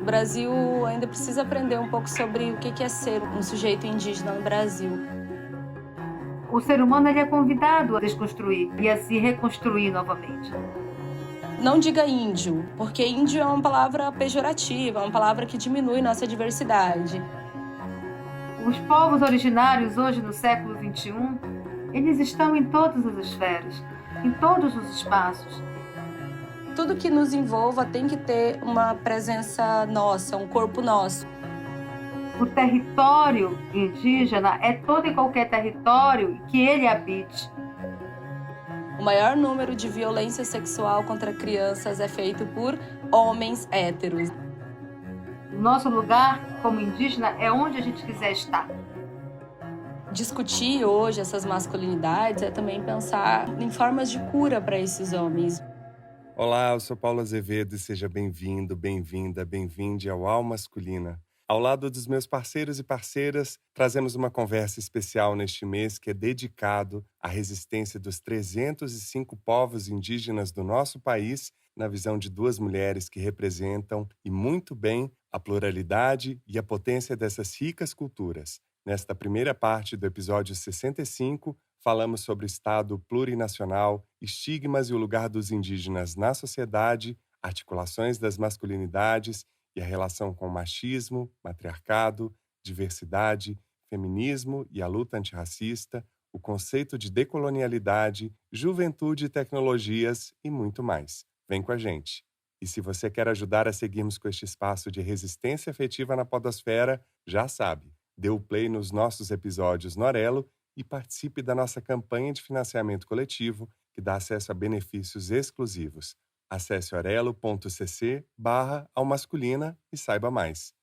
O Brasil ainda precisa aprender um pouco sobre o que é ser um sujeito indígena no Brasil. O ser humano ele é convidado a desconstruir e a se reconstruir novamente. Não diga índio, porque índio é uma palavra pejorativa, é uma palavra que diminui nossa diversidade. Os povos originários hoje no século XXI, eles estão em todas as esferas, em todos os espaços. Tudo que nos envolva tem que ter uma presença nossa, um corpo nosso. O território indígena é todo e qualquer território que ele habite. O maior número de violência sexual contra crianças é feito por homens héteros. O nosso lugar como indígena é onde a gente quiser estar. Discutir hoje essas masculinidades é também pensar em formas de cura para esses homens. Olá, eu sou Paulo Azevedo e seja bem-vindo, bem-vinda, bem-vinde ao Al Masculina. Ao lado dos meus parceiros e parceiras, trazemos uma conversa especial neste mês que é dedicado à resistência dos 305 povos indígenas do nosso país, na visão de duas mulheres que representam, e muito bem, a pluralidade e a potência dessas ricas culturas. Nesta primeira parte do episódio 65, falamos sobre o Estado plurinacional, estigmas e o lugar dos indígenas na sociedade, articulações das masculinidades e a relação com machismo, matriarcado, diversidade, feminismo e a luta antirracista, o conceito de decolonialidade, juventude e tecnologias e muito mais. Vem com a gente. E se você quer ajudar a seguirmos com este espaço de resistência afetiva na podosfera, já sabe, dê o play nos nossos episódios no Orelo e participe da nossa campanha de financiamento coletivo, que dá acesso a benefícios exclusivos. Acesse orelo.cc/almasculina e saiba mais.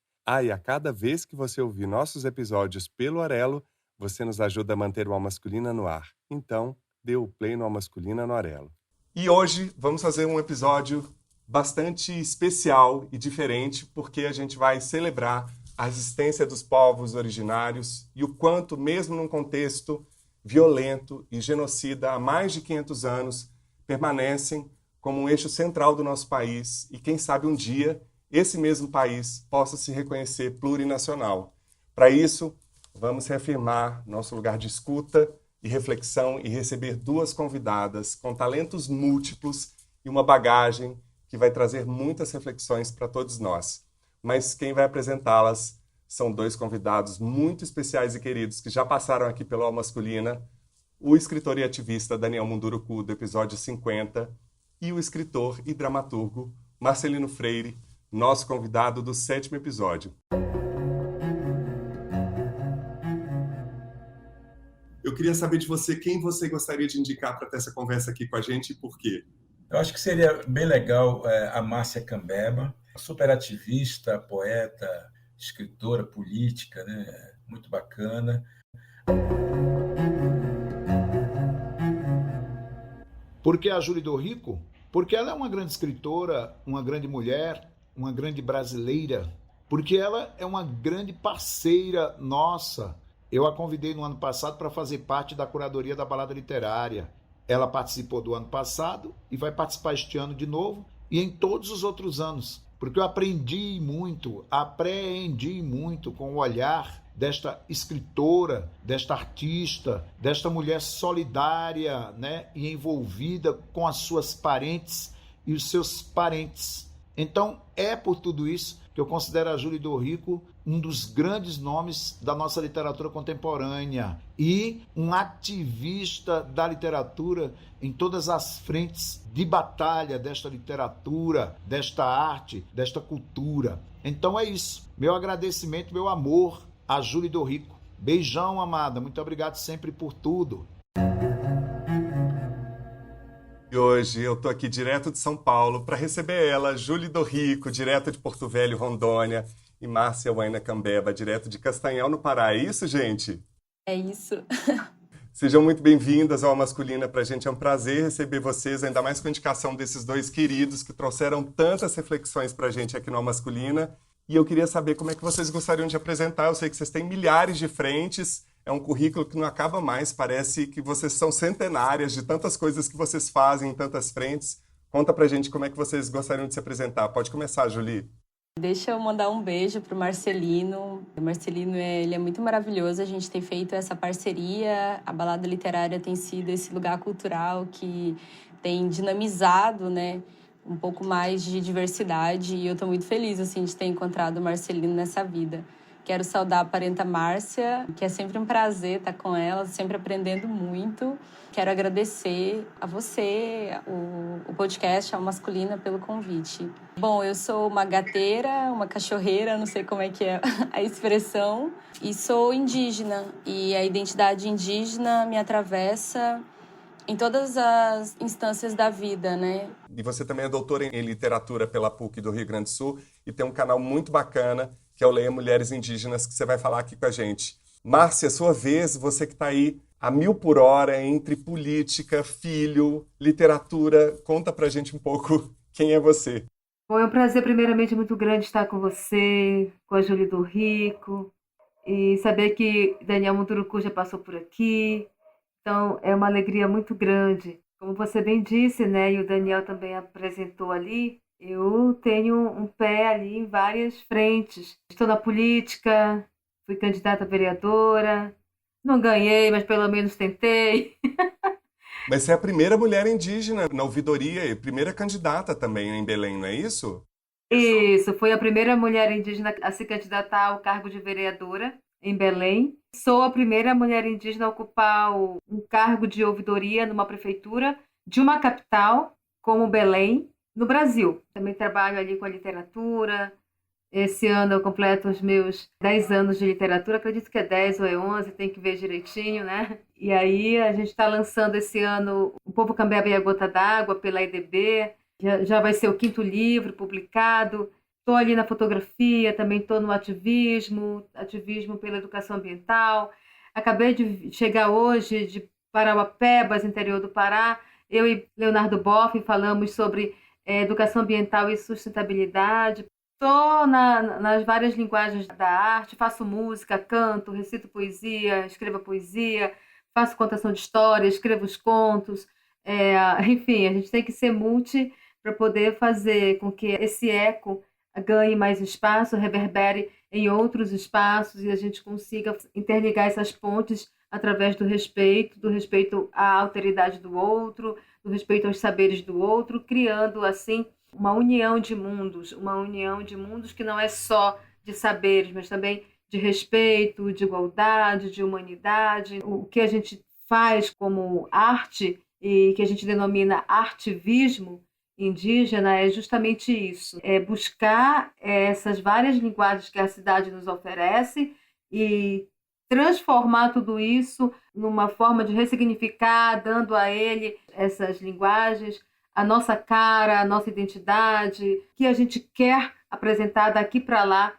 E a cada vez que você ouvir nossos episódios pelo Orelo, você nos ajuda a manter o Almasculina no ar. Então, dê o play no Almasculina no Orelo. E hoje vamos fazer um episódio bastante especial e diferente, porque a gente vai celebrar a resistência dos povos originários e o quanto, mesmo num contexto violento e genocida há mais de 500 anos, permanecem como um eixo central do nosso país e, quem sabe, um dia, esse mesmo país possa se reconhecer plurinacional. Para isso, vamos reafirmar nosso lugar de escuta e reflexão e receber duas convidadas com talentos múltiplos e uma bagagem que vai trazer muitas reflexões para todos nós. Mas quem vai apresentá-las são dois convidados muito especiais e queridos que já passaram aqui pelo Al Masculina, o escritor e ativista Daniel Munduruku, do episódio 50, e o escritor e dramaturgo Marcelino Freire, nosso convidado do 7º episódio. Eu queria saber de você quem você gostaria de indicar para ter essa conversa aqui com a gente e por quê. Eu acho que seria bem legal a Márcia Cambeba, super ativista, poeta, escritora, política, né? Muito bacana. Por que a Júlia do Rico? Porque ela é uma grande escritora, uma grande mulher, uma grande brasileira. Porque ela é uma grande parceira nossa. Eu a convidei no ano passado para fazer parte da curadoria da Balada Literária. Ela participou do ano passado e vai participar este ano de novo e em todos os outros anos. Porque eu apreendi muito com o olhar desta escritora, desta artista, desta mulher solidária, né, e envolvida com as suas parentes e os seus parentes. Então, é por tudo isso que eu considero a Júlia do Rico um dos grandes nomes da nossa literatura contemporânea e um ativista da literatura em todas as frentes de batalha desta literatura, desta arte, desta cultura. Então é isso. Meu agradecimento, meu amor a Júlia do Rico. Beijão, amada. Muito obrigado sempre por tudo. E hoje eu tô aqui direto de São Paulo para receber ela, Júlia do Rico, direto de Porto Velho, Rondônia, e Márcia Waina Cambeba, direto de Castanhal, no Pará. É isso, gente? É isso. Sejam muito bem-vindas ao Masculina. Pra gente é um prazer receber vocês, ainda mais com a indicação desses dois queridos que trouxeram tantas reflexões pra gente aqui no Al Masculina. E eu queria saber como é que vocês gostariam de apresentar. Eu sei que vocês têm milhares de frentes, é um currículo que não acaba mais, parece que vocês são centenárias de tantas coisas que vocês fazem em tantas frentes. Conta pra gente como é que vocês gostariam de se apresentar. Pode começar, Julie. Deixa eu mandar um beijo pro Marcelino. O Marcelino, ele é muito maravilhoso. A gente tem feito essa parceria. A Balada Literária tem sido esse lugar cultural que tem dinamizado, né, um pouco mais de diversidade. E eu estou muito feliz, assim, de ter encontrado o Marcelino nessa vida. Quero saudar a parenta Márcia, que é sempre um prazer estar com ela, sempre aprendendo muito. Quero agradecer a você, o podcast Alma Masculina, pelo convite. Bom, eu sou uma gateira, uma cachorreira, não sei como é que é a expressão, e sou indígena. E a identidade indígena me atravessa em todas as instâncias da vida, né? E você também é doutora em literatura pela PUC do Rio Grande do Sul e tem um canal muito bacana, que é o Leia Mulheres Indígenas, que você vai falar aqui com a gente. Márcia, sua vez, você que está aí a 1000 por hora entre política, filho, literatura. Conta pra gente um pouco quem é você. Bom, é um prazer primeiramente muito grande estar com você, com a Júlia do Rico, e saber que Daniel Munduruku já passou por aqui. Então, é uma alegria muito grande. Como você bem disse, né, e o Daniel também apresentou ali, eu tenho um pé ali em várias frentes. Estou na política, fui candidata a vereadora, não ganhei, mas pelo menos tentei. Mas você é a primeira mulher indígena na ouvidoria e primeira candidata também em Belém, não é isso? Isso, fui a primeira mulher indígena a se candidatar ao cargo de vereadora em Belém. Sou a primeira mulher indígena a ocupar um cargo de ouvidoria numa prefeitura de uma capital como Belém, no Brasil. Também trabalho ali com a literatura. Esse ano eu completo os meus 10 anos de literatura, acredito que é 10 ou é 11, tem que ver direitinho, né? E aí a gente está lançando esse ano O Povo Cambeba e a Gota d'Água pela IDB, já vai ser o 5º livro publicado. Estou ali na fotografia, também estou no ativismo pela educação ambiental. Acabei de chegar hoje de Parauapebas, interior do Pará. Eu e Leonardo Boff falamos sobre educação ambiental e sustentabilidade. Estou nas várias linguagens da arte, faço música, canto, recito poesia, escrevo poesia, faço contação de histórias, escrevo os contos. Enfim, a gente tem que ser multi para poder fazer com que esse eco ganhe mais espaço, reverbere em outros espaços e a gente consiga interligar essas pontes através do respeito à alteridade do outro, do respeito aos saberes do outro, criando assim uma união de mundos que não é só de saberes, mas também de respeito, de igualdade, de humanidade. O que a gente faz como arte e que a gente denomina artivismo indígena é justamente isso, é buscar essas várias linguagens que a cidade nos oferece e transformar tudo isso numa forma de ressignificar, dando a ele essas linguagens, a nossa cara, a nossa identidade, que a gente quer apresentar daqui para lá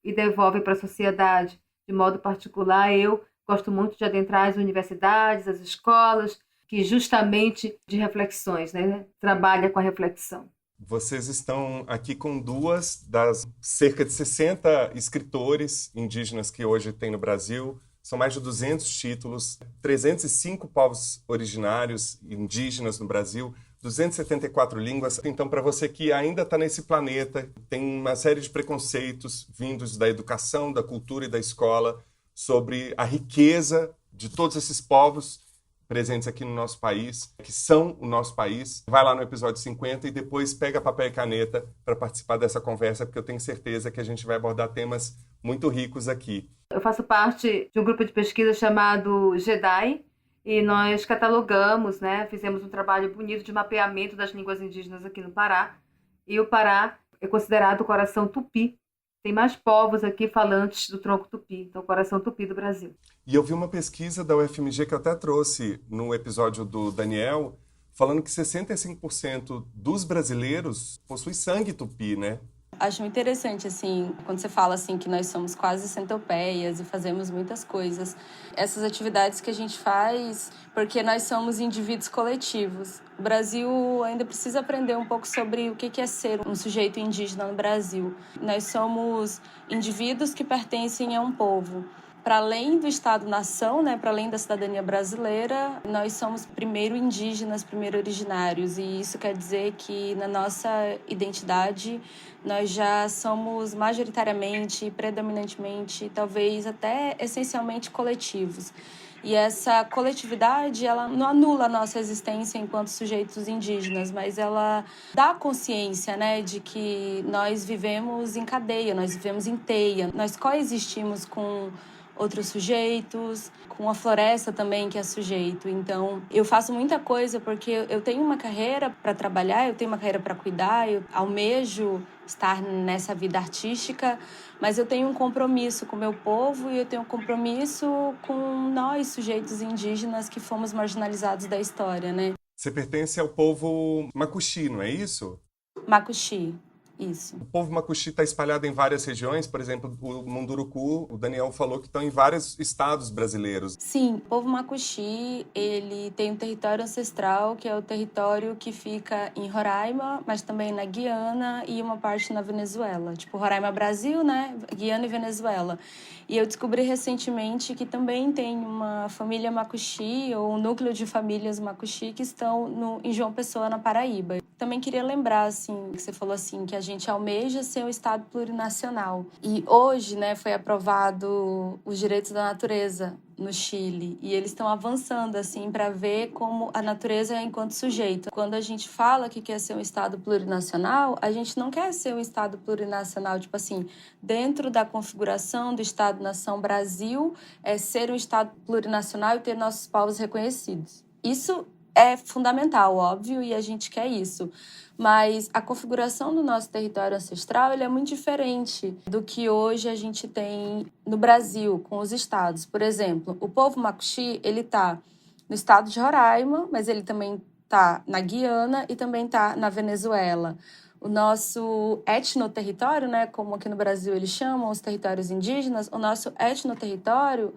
e devolve para a sociedade. De modo particular, eu gosto muito de adentrar as universidades, as escolas, que justamente de reflexões, né? Trabalha com a reflexão. Vocês estão aqui com 2 das cerca de 60 escritores indígenas que hoje tem no Brasil. São mais de 200 títulos, 305 povos originários indígenas no Brasil, 274 línguas. Então, para você que ainda está nesse planeta, tem uma série de preconceitos vindos da educação, da cultura e da escola sobre a riqueza de todos esses povos presentes aqui no nosso país, que são o nosso país. Vai lá no episódio 50 e depois pega papel e caneta para participar dessa conversa, porque eu tenho certeza que a gente vai abordar temas muito ricos aqui. Eu faço parte de um grupo de pesquisa chamado JEDAI e nós catalogamos, né, fizemos um trabalho bonito de mapeamento das línguas indígenas aqui no Pará. E o Pará é considerado o coração tupi. Tem mais povos aqui falantes do tronco tupi, então o coração tupi do Brasil. E eu vi uma pesquisa da UFMG que eu até trouxe no episódio do Daniel, falando que 65% dos brasileiros possuem sangue tupi, né? Acho muito interessante, assim, quando você fala, assim, que nós somos quase centopeias e fazemos muitas coisas. Essas atividades que a gente faz porque nós somos indivíduos coletivos. O Brasil ainda precisa aprender um pouco sobre o que é ser um sujeito indígena no Brasil. Nós somos indivíduos que pertencem a um povo. para além do Estado-nação, né, para além da cidadania brasileira, nós somos primeiro indígenas, primeiro originários, e isso quer dizer que na nossa identidade nós já somos majoritariamente, predominantemente, talvez até essencialmente coletivos. E essa coletividade, ela não anula a nossa existência enquanto sujeitos indígenas, mas ela dá consciência, né, de que nós vivemos em cadeia, nós vivemos em teia, nós coexistimos com outros sujeitos, com a floresta também, que é sujeito. Então, eu faço muita coisa porque eu tenho uma carreira para trabalhar, eu tenho uma carreira para cuidar, eu almejo estar nessa vida artística, mas eu tenho um compromisso com o meu povo e eu tenho um compromisso com nós, sujeitos indígenas, que fomos marginalizados da história, né? Você pertence ao povo Macuxi, não é isso? Macuxi. Isso. O povo Macuxi está espalhado em várias regiões, por exemplo, o Munduruku, o Daniel falou que estão em vários estados brasileiros. Sim, o povo Macuxi, ele tem um território ancestral, que é o território que fica em Roraima, mas também na Guiana e uma parte na Venezuela. Tipo, Roraima, Brasil, né? Guiana e Venezuela. E eu descobri recentemente que também tem uma família Macuxi, ou um núcleo de famílias Macuxi, que estão em João Pessoa, na Paraíba. Também queria lembrar, assim, que você falou assim, que a gente almeja ser um Estado plurinacional. E hoje, né, foi aprovado os direitos da natureza no Chile. E eles estão avançando, assim, para ver como a natureza é enquanto sujeito. Quando a gente fala que quer ser um Estado plurinacional, a gente não quer ser um Estado plurinacional, tipo assim, dentro da configuração do Estado-nação Brasil, é ser um Estado plurinacional e ter nossos povos reconhecidos. Isso é fundamental, óbvio, e a gente quer isso. Mas a configuração do nosso território ancestral ele é muito diferente do que hoje a gente tem no Brasil, com os estados. Por exemplo, o povo Macuxi, ele está no estado de Roraima, mas ele também está na Guiana e também está na Venezuela. O nosso etnoterritório, né, como aqui no Brasil eles chamam os territórios indígenas, o nosso etnoterritório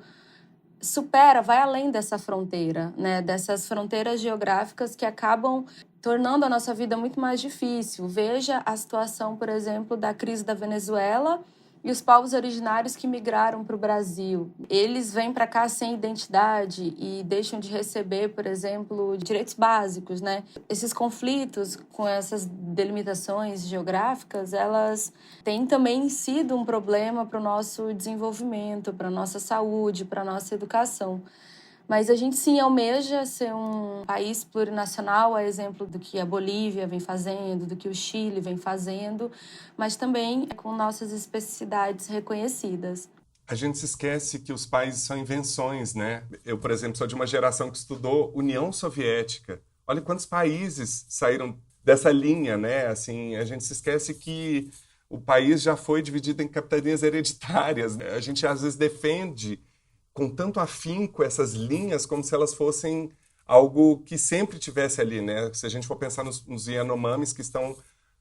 vai além dessa fronteira, né? Dessas fronteiras geográficas que acabam tornando a nossa vida muito mais difícil. Veja a situação, por exemplo, da crise da Venezuela e os povos originários que migraram para o Brasil. Eles vêm para cá sem identidade e deixam de receber, por exemplo, direitos básicos, né? Esses conflitos com essas delimitações geográficas, elas têm também sido um problema para o nosso desenvolvimento, para a nossa saúde, para a nossa educação. Mas a gente sim almeja ser um país plurinacional, a exemplo do que a Bolívia vem fazendo, do que o Chile vem fazendo, mas também com nossas especificidades reconhecidas. A gente se esquece que os países são invenções, né? Eu, por exemplo, sou de uma geração que estudou União Soviética. Olha quantos países saíram dessa linha, né? Assim, a gente se esquece que o país já foi dividido em capitanias hereditárias. A gente às vezes defende com tanto afinco essas linhas como se elas fossem algo que sempre tivesse ali, né? Se a gente for pensar nos Yanomamis que estão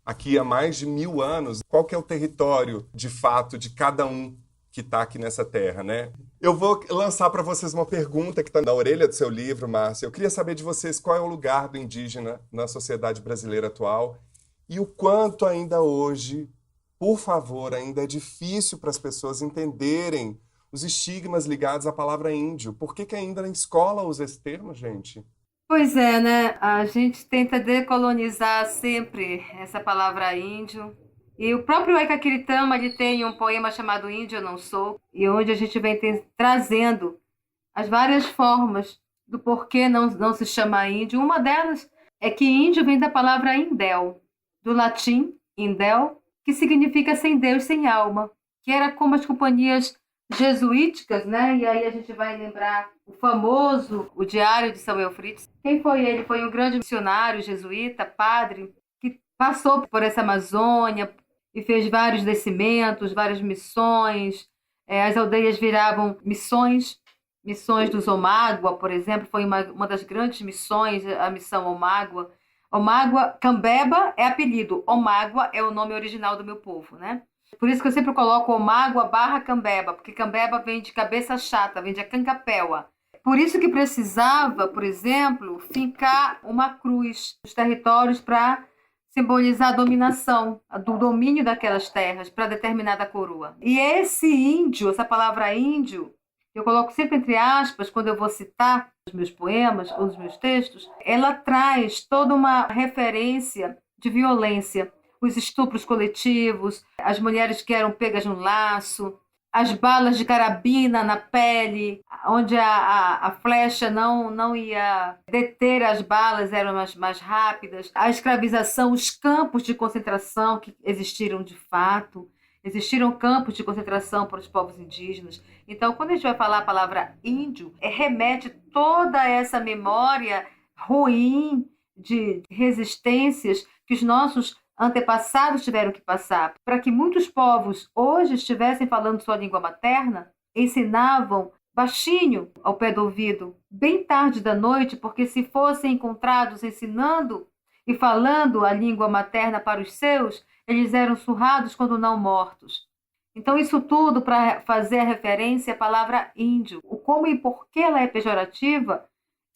aqui há mais de 1000 anos, qual que é o território, de fato, de cada um que está aqui nessa terra, né? Eu vou lançar para vocês uma pergunta que está na orelha do seu livro, Márcia. Eu queria saber de vocês qual é o lugar do indígena na sociedade brasileira atual e o quanto ainda hoje, por favor, ainda é difícil para as pessoas entenderem os estigmas ligados à palavra índio. Por que ainda na escola usa esse termo, gente? Pois é, né? A gente tenta decolonizar sempre essa palavra índio. E o próprio Eka Kiritama, ele tem um poema chamado Índio Eu Não Sou, e onde a gente vem trazendo as várias formas do porquê não se chama índio. Uma delas é que índio vem da palavra indel, do latim indel, que significa sem Deus, sem alma, que era como as companhias jesuíticas, né? E aí a gente vai lembrar o famoso, o Diário de Samuel Fritz. Quem foi ele? Foi um grande missionário jesuíta, padre, que passou por essa Amazônia e fez vários descimentos, várias missões. As aldeias viravam missões dos Omágua, por exemplo, foi uma das grandes missões, a missão Omágua. Omágua, Cambeba é apelido, Omágua é o nome original do meu povo, né? Por isso que eu sempre coloco Omágua / Cambeba, porque Cambeba vem de cabeça chata, vem de Acancapéua. Por isso que precisava, por exemplo, fincar uma cruz nos territórios para simbolizar a dominação, do domínio daquelas terras para determinada coroa. E esse índio, essa palavra índio, eu coloco sempre entre aspas, quando eu vou citar os meus poemas ou os meus textos, ela traz toda uma referência de violência. Os estupros coletivos, as mulheres que eram pegas no laço, as balas de carabina na pele, onde a flecha não ia deter as balas, eram mais rápidas, a escravização, os campos de concentração que existiram de fato, existiram campos de concentração para os povos indígenas. Então, quando a gente vai falar a palavra índio, remete toda essa memória ruim de resistências que os nossos antepassados tiveram que passar. Para que muitos povos hoje estivessem falando sua língua materna, ensinavam baixinho ao pé do ouvido, bem tarde da noite, porque se fossem encontrados ensinando e falando a língua materna para os seus, eles eram surrados quando não mortos. Então, isso tudo para fazer a referência à palavra índio, o como e por que ela é pejorativa,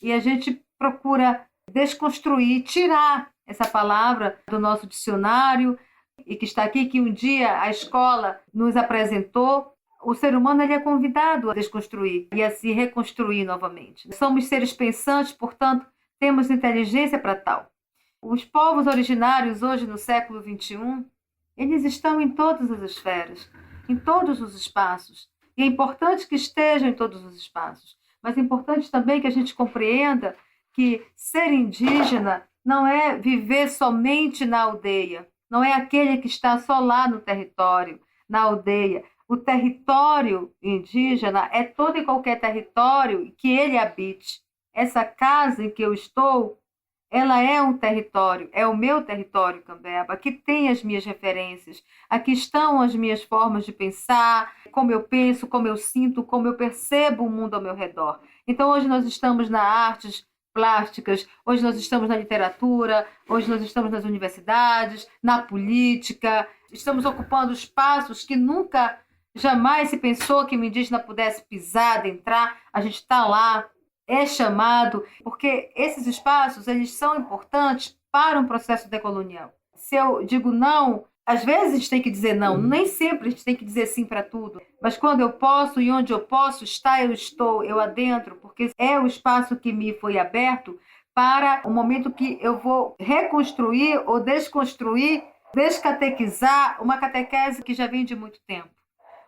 e a gente procura desconstruir, tirar essa palavra do nosso dicionário, e que está aqui, que um dia a escola nos apresentou. O ser humano ele é convidado a desconstruir e a se reconstruir novamente. Somos seres pensantes, portanto, temos inteligência para tal. Os povos originários hoje no século XXI, eles estão em todas as esferas, em todos os espaços. E é importante que estejam em todos os espaços, mas é importante também que a gente compreenda que ser indígena não é viver somente na aldeia, não é aquele que está só lá no território, na aldeia. O território indígena é todo e qualquer território que ele habite. Essa casa em que eu estou, ela é um território, é o meu território, Cambeba. Aqui tem as minhas referências, aqui estão as minhas formas de pensar, como eu penso, como eu sinto, como eu percebo o mundo ao meu redor. Então, hoje nós estamos nas artes plásticas, hoje nós estamos na literatura, hoje nós estamos nas universidades, na política, estamos ocupando espaços que nunca, jamais se pensou que o indígena pudesse pisar, adentrar. A gente está lá, é chamado, porque esses espaços eles são importantes para um processo decolonial. Se eu digo não, às vezes a gente tem que dizer não, nem sempre a gente tem que dizer sim para tudo, mas quando eu posso e onde eu posso estar, eu estou, eu adentro, porque é o espaço que me foi aberto para o momento que eu vou reconstruir ou desconstruir, descatequizar uma catequese que já vem de muito tempo.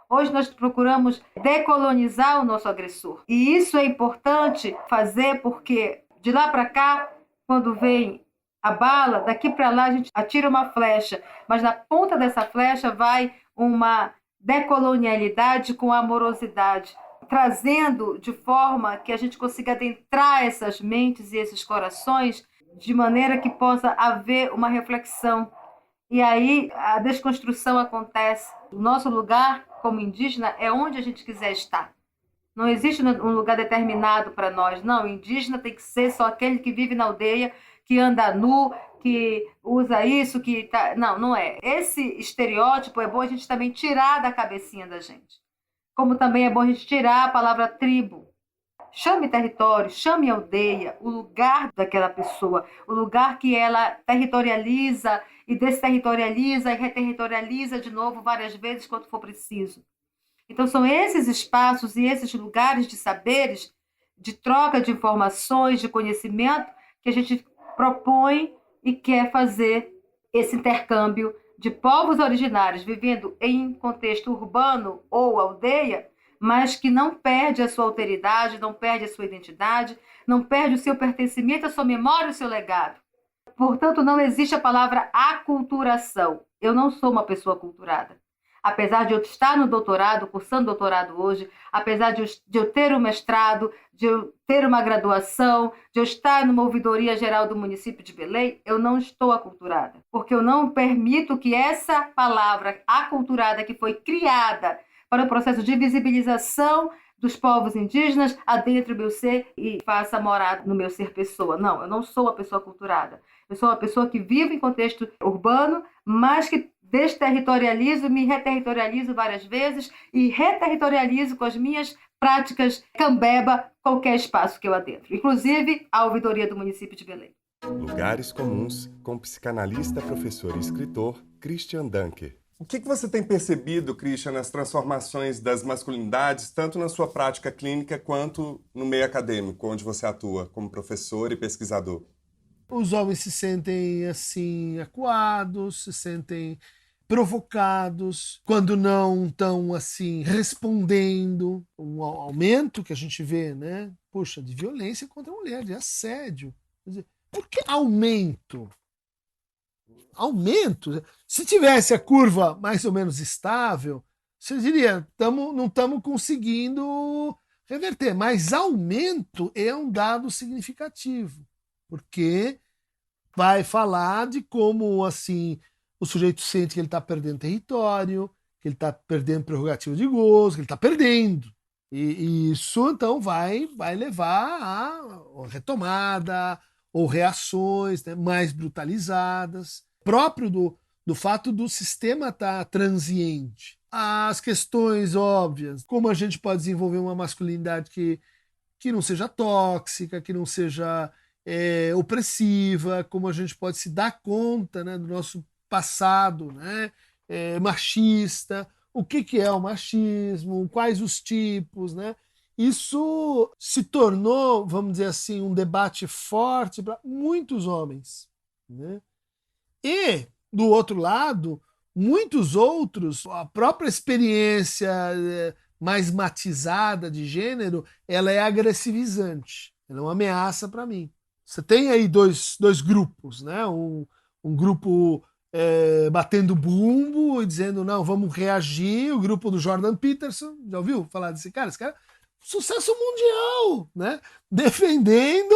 Hoje nós procuramos decolonizar o nosso agressor. E isso é importante fazer porque de lá para cá, quando vem a bala, daqui para lá a gente atira uma flecha, mas na ponta dessa flecha vai uma decolonialidade com amorosidade, trazendo de forma que a gente consiga adentrar essas mentes e esses corações de maneira que possa haver uma reflexão. E aí a desconstrução acontece. O nosso lugar como indígena é onde a gente quiser estar. Não existe um lugar determinado para nós. Não, o indígena tem que ser só aquele que vive na aldeia, que anda nu, que usa isso, que tá... Não, não é. Esse estereótipo é bom a gente também tirar da cabecinha da gente. Como também é bom a gente tirar a palavra tribo. Chame território, chame aldeia, o lugar daquela pessoa, o lugar que ela territorializa e desterritorializa e reterritorializa de novo várias vezes quando for preciso. Então são esses espaços e esses lugares de saberes, de troca de informações, de conhecimento, que a gente propõe e quer fazer esse intercâmbio de povos originários vivendo em contexto urbano ou aldeia, mas que não perde a sua alteridade, não perde a sua identidade, não perde o seu pertencimento, a sua memória, o seu legado. Portanto, não existe a palavra aculturação. Eu não sou uma pessoa aculturada. Apesar de eu estar no doutorado, cursando doutorado hoje, apesar de eu ter um mestrado, de eu ter uma graduação, de eu estar numa ouvidoria geral do município de Belém, eu não estou aculturada. Porque eu não permito que essa palavra aculturada que foi criada para o processo de visibilização dos povos indígenas adentre o meu ser e faça morada no meu ser pessoa. Não, eu não sou uma pessoa aculturada. Eu sou uma pessoa que vive em contexto urbano, mas que desterritorializo, me reterritorializo várias vezes e reterritorializo com as minhas práticas Cambeba qualquer espaço que eu adentro, inclusive a ouvidoria do município de Belém. Lugares Comuns, com psicanalista, professor e escritor Christian Danke. O que você tem percebido, Christian, nas transformações das masculinidades, tanto na sua prática clínica quanto no meio acadêmico, onde você atua como professor e pesquisador? Os homens se sentem assim acuados, se sentem provocados, quando não estão assim respondendo, um aumento que a gente vê, né? Poxa, de violência contra a mulher, de assédio. Quer dizer, por que aumento? Aumento? Se tivesse a curva mais ou menos estável, você diria, não estamos conseguindo reverter, mas aumento é um dado significativo, porque vai falar de como assim o sujeito sente que ele está perdendo território, que ele está perdendo prerrogativa de gozo, que ele está perdendo. E isso, então, vai levar a retomada ou reações, né, mais brutalizadas, próprio do fato do sistema estar transiente. As questões óbvias, como a gente pode desenvolver uma masculinidade que não seja tóxica, que não seja opressiva, como a gente pode se dar conta, né, do nosso passado, né, machista, o que é o machismo, quais os tipos, né? Isso se tornou, vamos dizer assim, um debate forte para muitos homens, né? E, do outro lado, muitos outros, a própria experiência mais matizada de gênero, ela é agressivizante, ela é uma ameaça para mim. Você tem aí dois grupos, né? Um grupo batendo bumbo e dizendo, não, vamos reagir, o grupo do Jordan Peterson, já ouviu falar desse cara? Esse cara, sucesso mundial, né? Defendendo,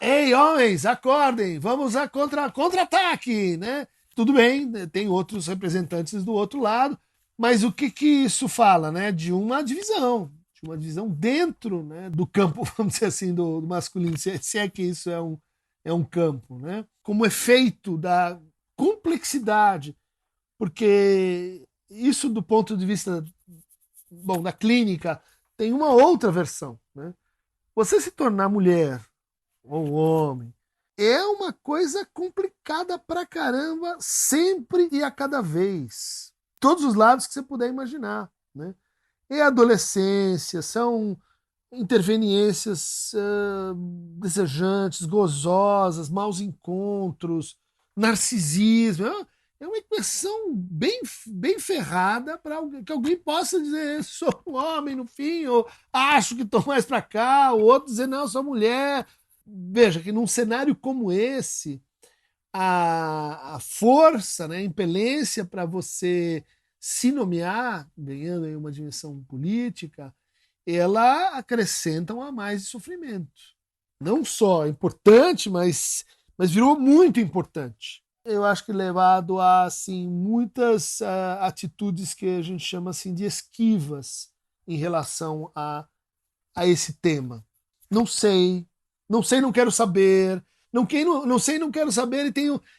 ei, homens, acordem, vamos a contra-ataque, né? Tudo bem, tem outros representantes do outro lado, mas o que isso fala, né? De uma divisão dentro, né, do campo, vamos dizer assim, do masculino, se é que isso é um campo, né? Como efeito da complexidade, porque isso do ponto de vista da clínica tem uma outra versão, né? Você se tornar mulher ou homem é uma coisa complicada pra caramba, sempre e a cada vez, todos os lados que você puder imaginar, né? E a adolescência, são interveniências desejantes, gozosas, maus encontros, narcisismo. É uma equação bem ferrada para que alguém possa dizer sou um homem no fim, ou acho que estou mais para cá, o outro dizer não, sou mulher. Veja que num cenário como esse, a força, né, a impelência para você se nomear, ganhando aí uma dimensão política, ela acrescenta a mais de sofrimento. Não só importante, mas virou muito importante. Eu acho que levado a assim, muitas atitudes que a gente chama assim, de esquivas em relação a esse tema. Não sei, não quero saber, não sei, não quero saber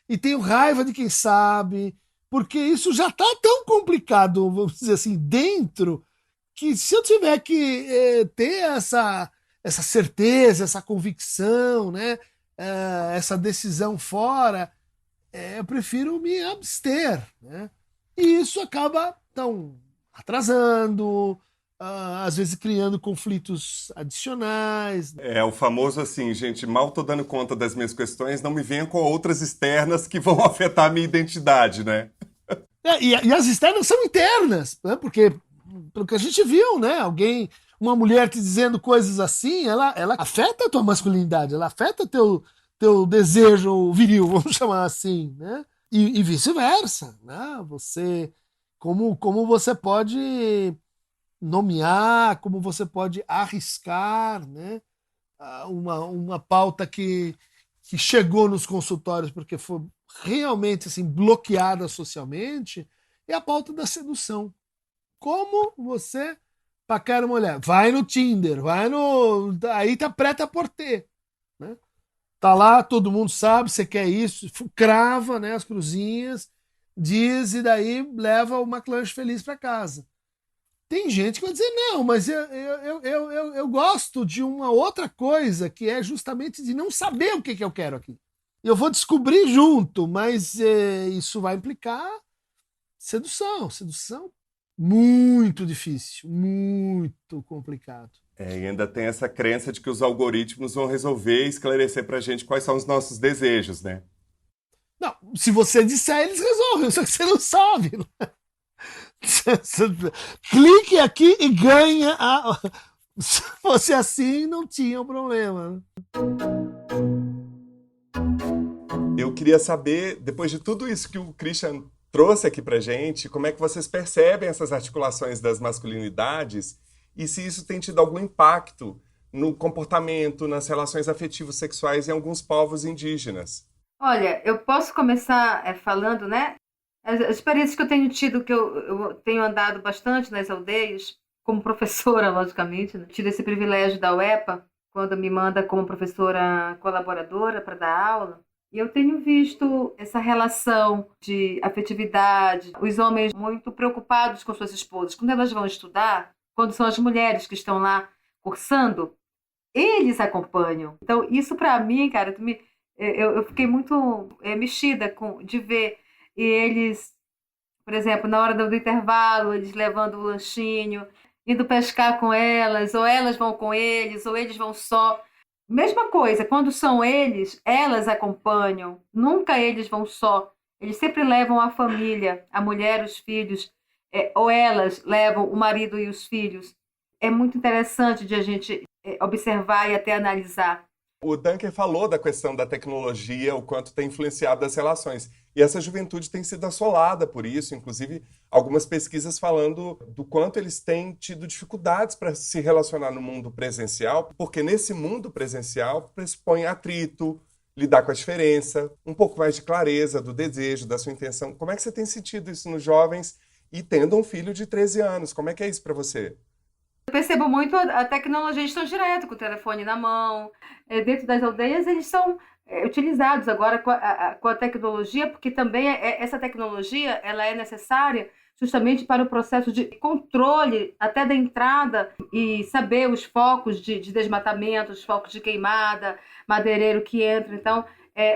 e tenho raiva de quem sabe, porque isso já está tão complicado, vamos dizer assim, dentro, que se eu tiver que ter essa certeza, essa convicção, né, essa decisão fora, eu prefiro me abster, né? E isso acaba, então, atrasando, às vezes criando conflitos adicionais. É o famoso assim, gente, mal tô dando conta das minhas questões, não me venham com outras externas que vão afetar a minha identidade, né? E as externas são internas, né? Porque, pelo que a gente viu, né? Uma mulher te dizendo coisas assim, ela afeta a tua masculinidade, ela afeta teu desejo viril, vamos chamar assim, né? E vice-versa, né? Como você pode nomear, como você pode arriscar, né? Uma pauta que chegou nos consultórios porque foi realmente assim, bloqueada socialmente, é a pauta da sedução. Como você paquera uma mulher? Vai no Tinder, aí tá preta por ter, né? Tá lá, todo mundo sabe, você quer isso, crava, né, as cruzinhas, diz e daí leva o McLanche feliz para casa. Tem gente que vai dizer, não, mas eu gosto de uma outra coisa, que é justamente de não saber o que eu quero aqui. Eu vou descobrir junto, mas isso vai implicar Sedução muito difícil, muito complicado. E ainda tem essa crença de que os algoritmos vão resolver e esclarecer pra gente quais são os nossos desejos, né? Não, se você disser, eles resolvem, só que você não sabe. Clique aqui e ganha. Se fosse assim, não tinha um problema. Eu queria saber, depois de tudo isso que o Christian trouxe aqui pra gente, como é que vocês percebem essas articulações das masculinidades e se isso tem tido algum impacto no comportamento, nas relações afetivos sexuais em alguns povos indígenas. Olha, eu posso começar falando, né? As experiências que eu tenho tido, que eu tenho andado bastante nas aldeias, como professora, logicamente, né? Tive esse privilégio da UEPA, quando me manda como professora colaboradora para dar aula. E eu tenho visto essa relação de afetividade, os homens muito preocupados com suas esposas. Quando elas vão estudar, quando são as mulheres que estão lá cursando, eles acompanham. Então, isso para mim, cara, eu fiquei muito mexida de ver eles, por exemplo, na hora do intervalo, eles levando o lanchinho, indo pescar com elas, ou elas vão com eles, ou eles vão só. Mesma coisa, quando são eles, elas acompanham, nunca eles vão só. Eles sempre levam a família, a mulher, os filhos, ou elas levam o marido e os filhos. É muito interessante de a gente observar e até analisar. O Dunker falou da questão da tecnologia, o quanto tem influenciado as relações. E essa juventude tem sido assolada por isso, inclusive algumas pesquisas falando do quanto eles têm tido dificuldades para se relacionar no mundo presencial, porque nesse mundo presencial pressupõe atrito, lidar com a diferença, um pouco mais de clareza do desejo, da sua intenção. Como é que você tem sentido isso nos jovens e tendo um filho de 13 anos? Como é que é isso para você? Eu percebo muito a tecnologia, eles estão direto com o telefone na mão. Dentro das aldeias, eles são utilizados agora com a tecnologia, porque também essa tecnologia ela é necessária justamente para o processo de controle até da entrada e saber os focos de desmatamento, os focos de queimada, madeireiro que entra. Então,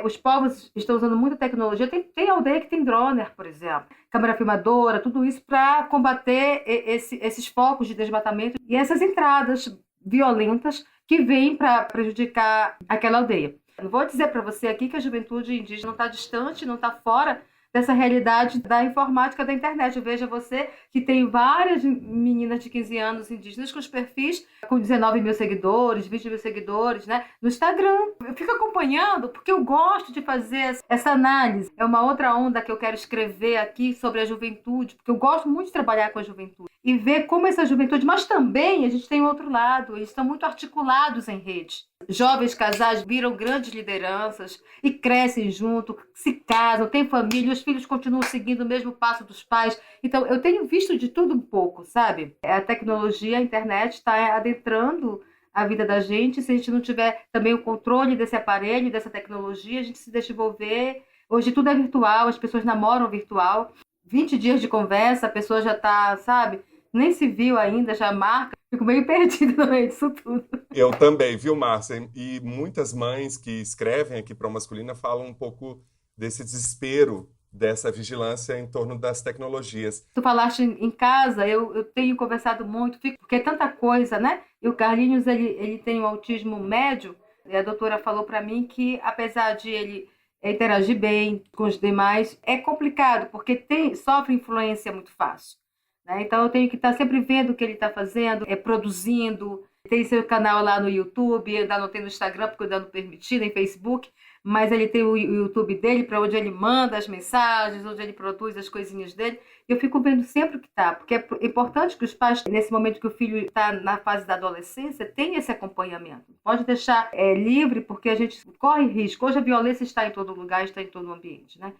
os povos estão usando muita tecnologia. Tem aldeia que tem droner, por exemplo, câmera filmadora, tudo isso para combater esses focos de desmatamento e essas entradas violentas que vêm para prejudicar aquela aldeia. Eu vou dizer para você aqui que a juventude indígena não está distante, não está fora dessa realidade da informática da internet. Veja você que tem várias meninas de 15 anos indígenas com os perfis com 19 mil seguidores, 20 mil seguidores, né, no Instagram. Eu fico acompanhando porque eu gosto de fazer essa análise. É uma outra onda que eu quero escrever aqui sobre a juventude, porque eu gosto muito de trabalhar com a juventude e ver como essa juventude, mas também a gente tem outro lado, eles estão muito articulados em rede. Jovens casais viram grandes lideranças e crescem junto, se casam, têm família, os filhos continuam seguindo o mesmo passo dos pais. Então, eu tenho visto de tudo um pouco, sabe? A tecnologia, a internet está adentrando a vida da gente. Se a gente não tiver também o controle desse aparelho, dessa tecnologia, a gente se deixa envolver. Hoje tudo é virtual, as pessoas namoram virtual. 20 dias de conversa, a pessoa já está, sabe? Nem se viu ainda, já marca. Fico meio perdida no meio disso tudo. Eu também, viu, Márcia? E muitas mães que escrevem aqui para o Masculina falam um pouco desse desespero, dessa vigilância em torno das tecnologias. Tu falaste em casa, eu tenho conversado muito, porque é tanta coisa, né? E o Carlinhos, ele tem um autismo médio, e a doutora falou para mim que, apesar de ele interagir bem com os demais, é complicado, porque sofre influência muito fácil. Né? Então, eu tenho que estar sempre vendo o que ele está fazendo, produzindo. Tem seu canal lá no YouTube, ainda não tem no Instagram, porque ainda não permitido, em Facebook, mas ele tem o YouTube dele, para onde ele manda as mensagens, onde ele produz as coisinhas dele. Eu fico vendo sempre o que está, porque é importante que os pais, nesse momento que o filho está na fase da adolescência, tenham esse acompanhamento. Pode deixar livre, porque a gente corre risco. Hoje a violência está em todo lugar, está em todo o ambiente, né?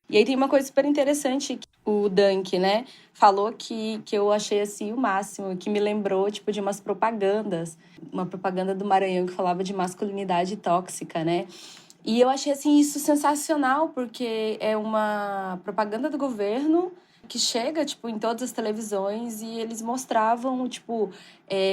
E aí tem uma coisa super interessante que o Dunk, né, falou que eu achei, assim, o máximo, que me lembrou, tipo, de umas propagandas. Uma propaganda do Maranhão que falava de masculinidade tóxica, né? E eu achei, assim, isso sensacional, porque é uma propaganda do governo que chega, tipo, em todas as televisões e eles mostravam, tipo,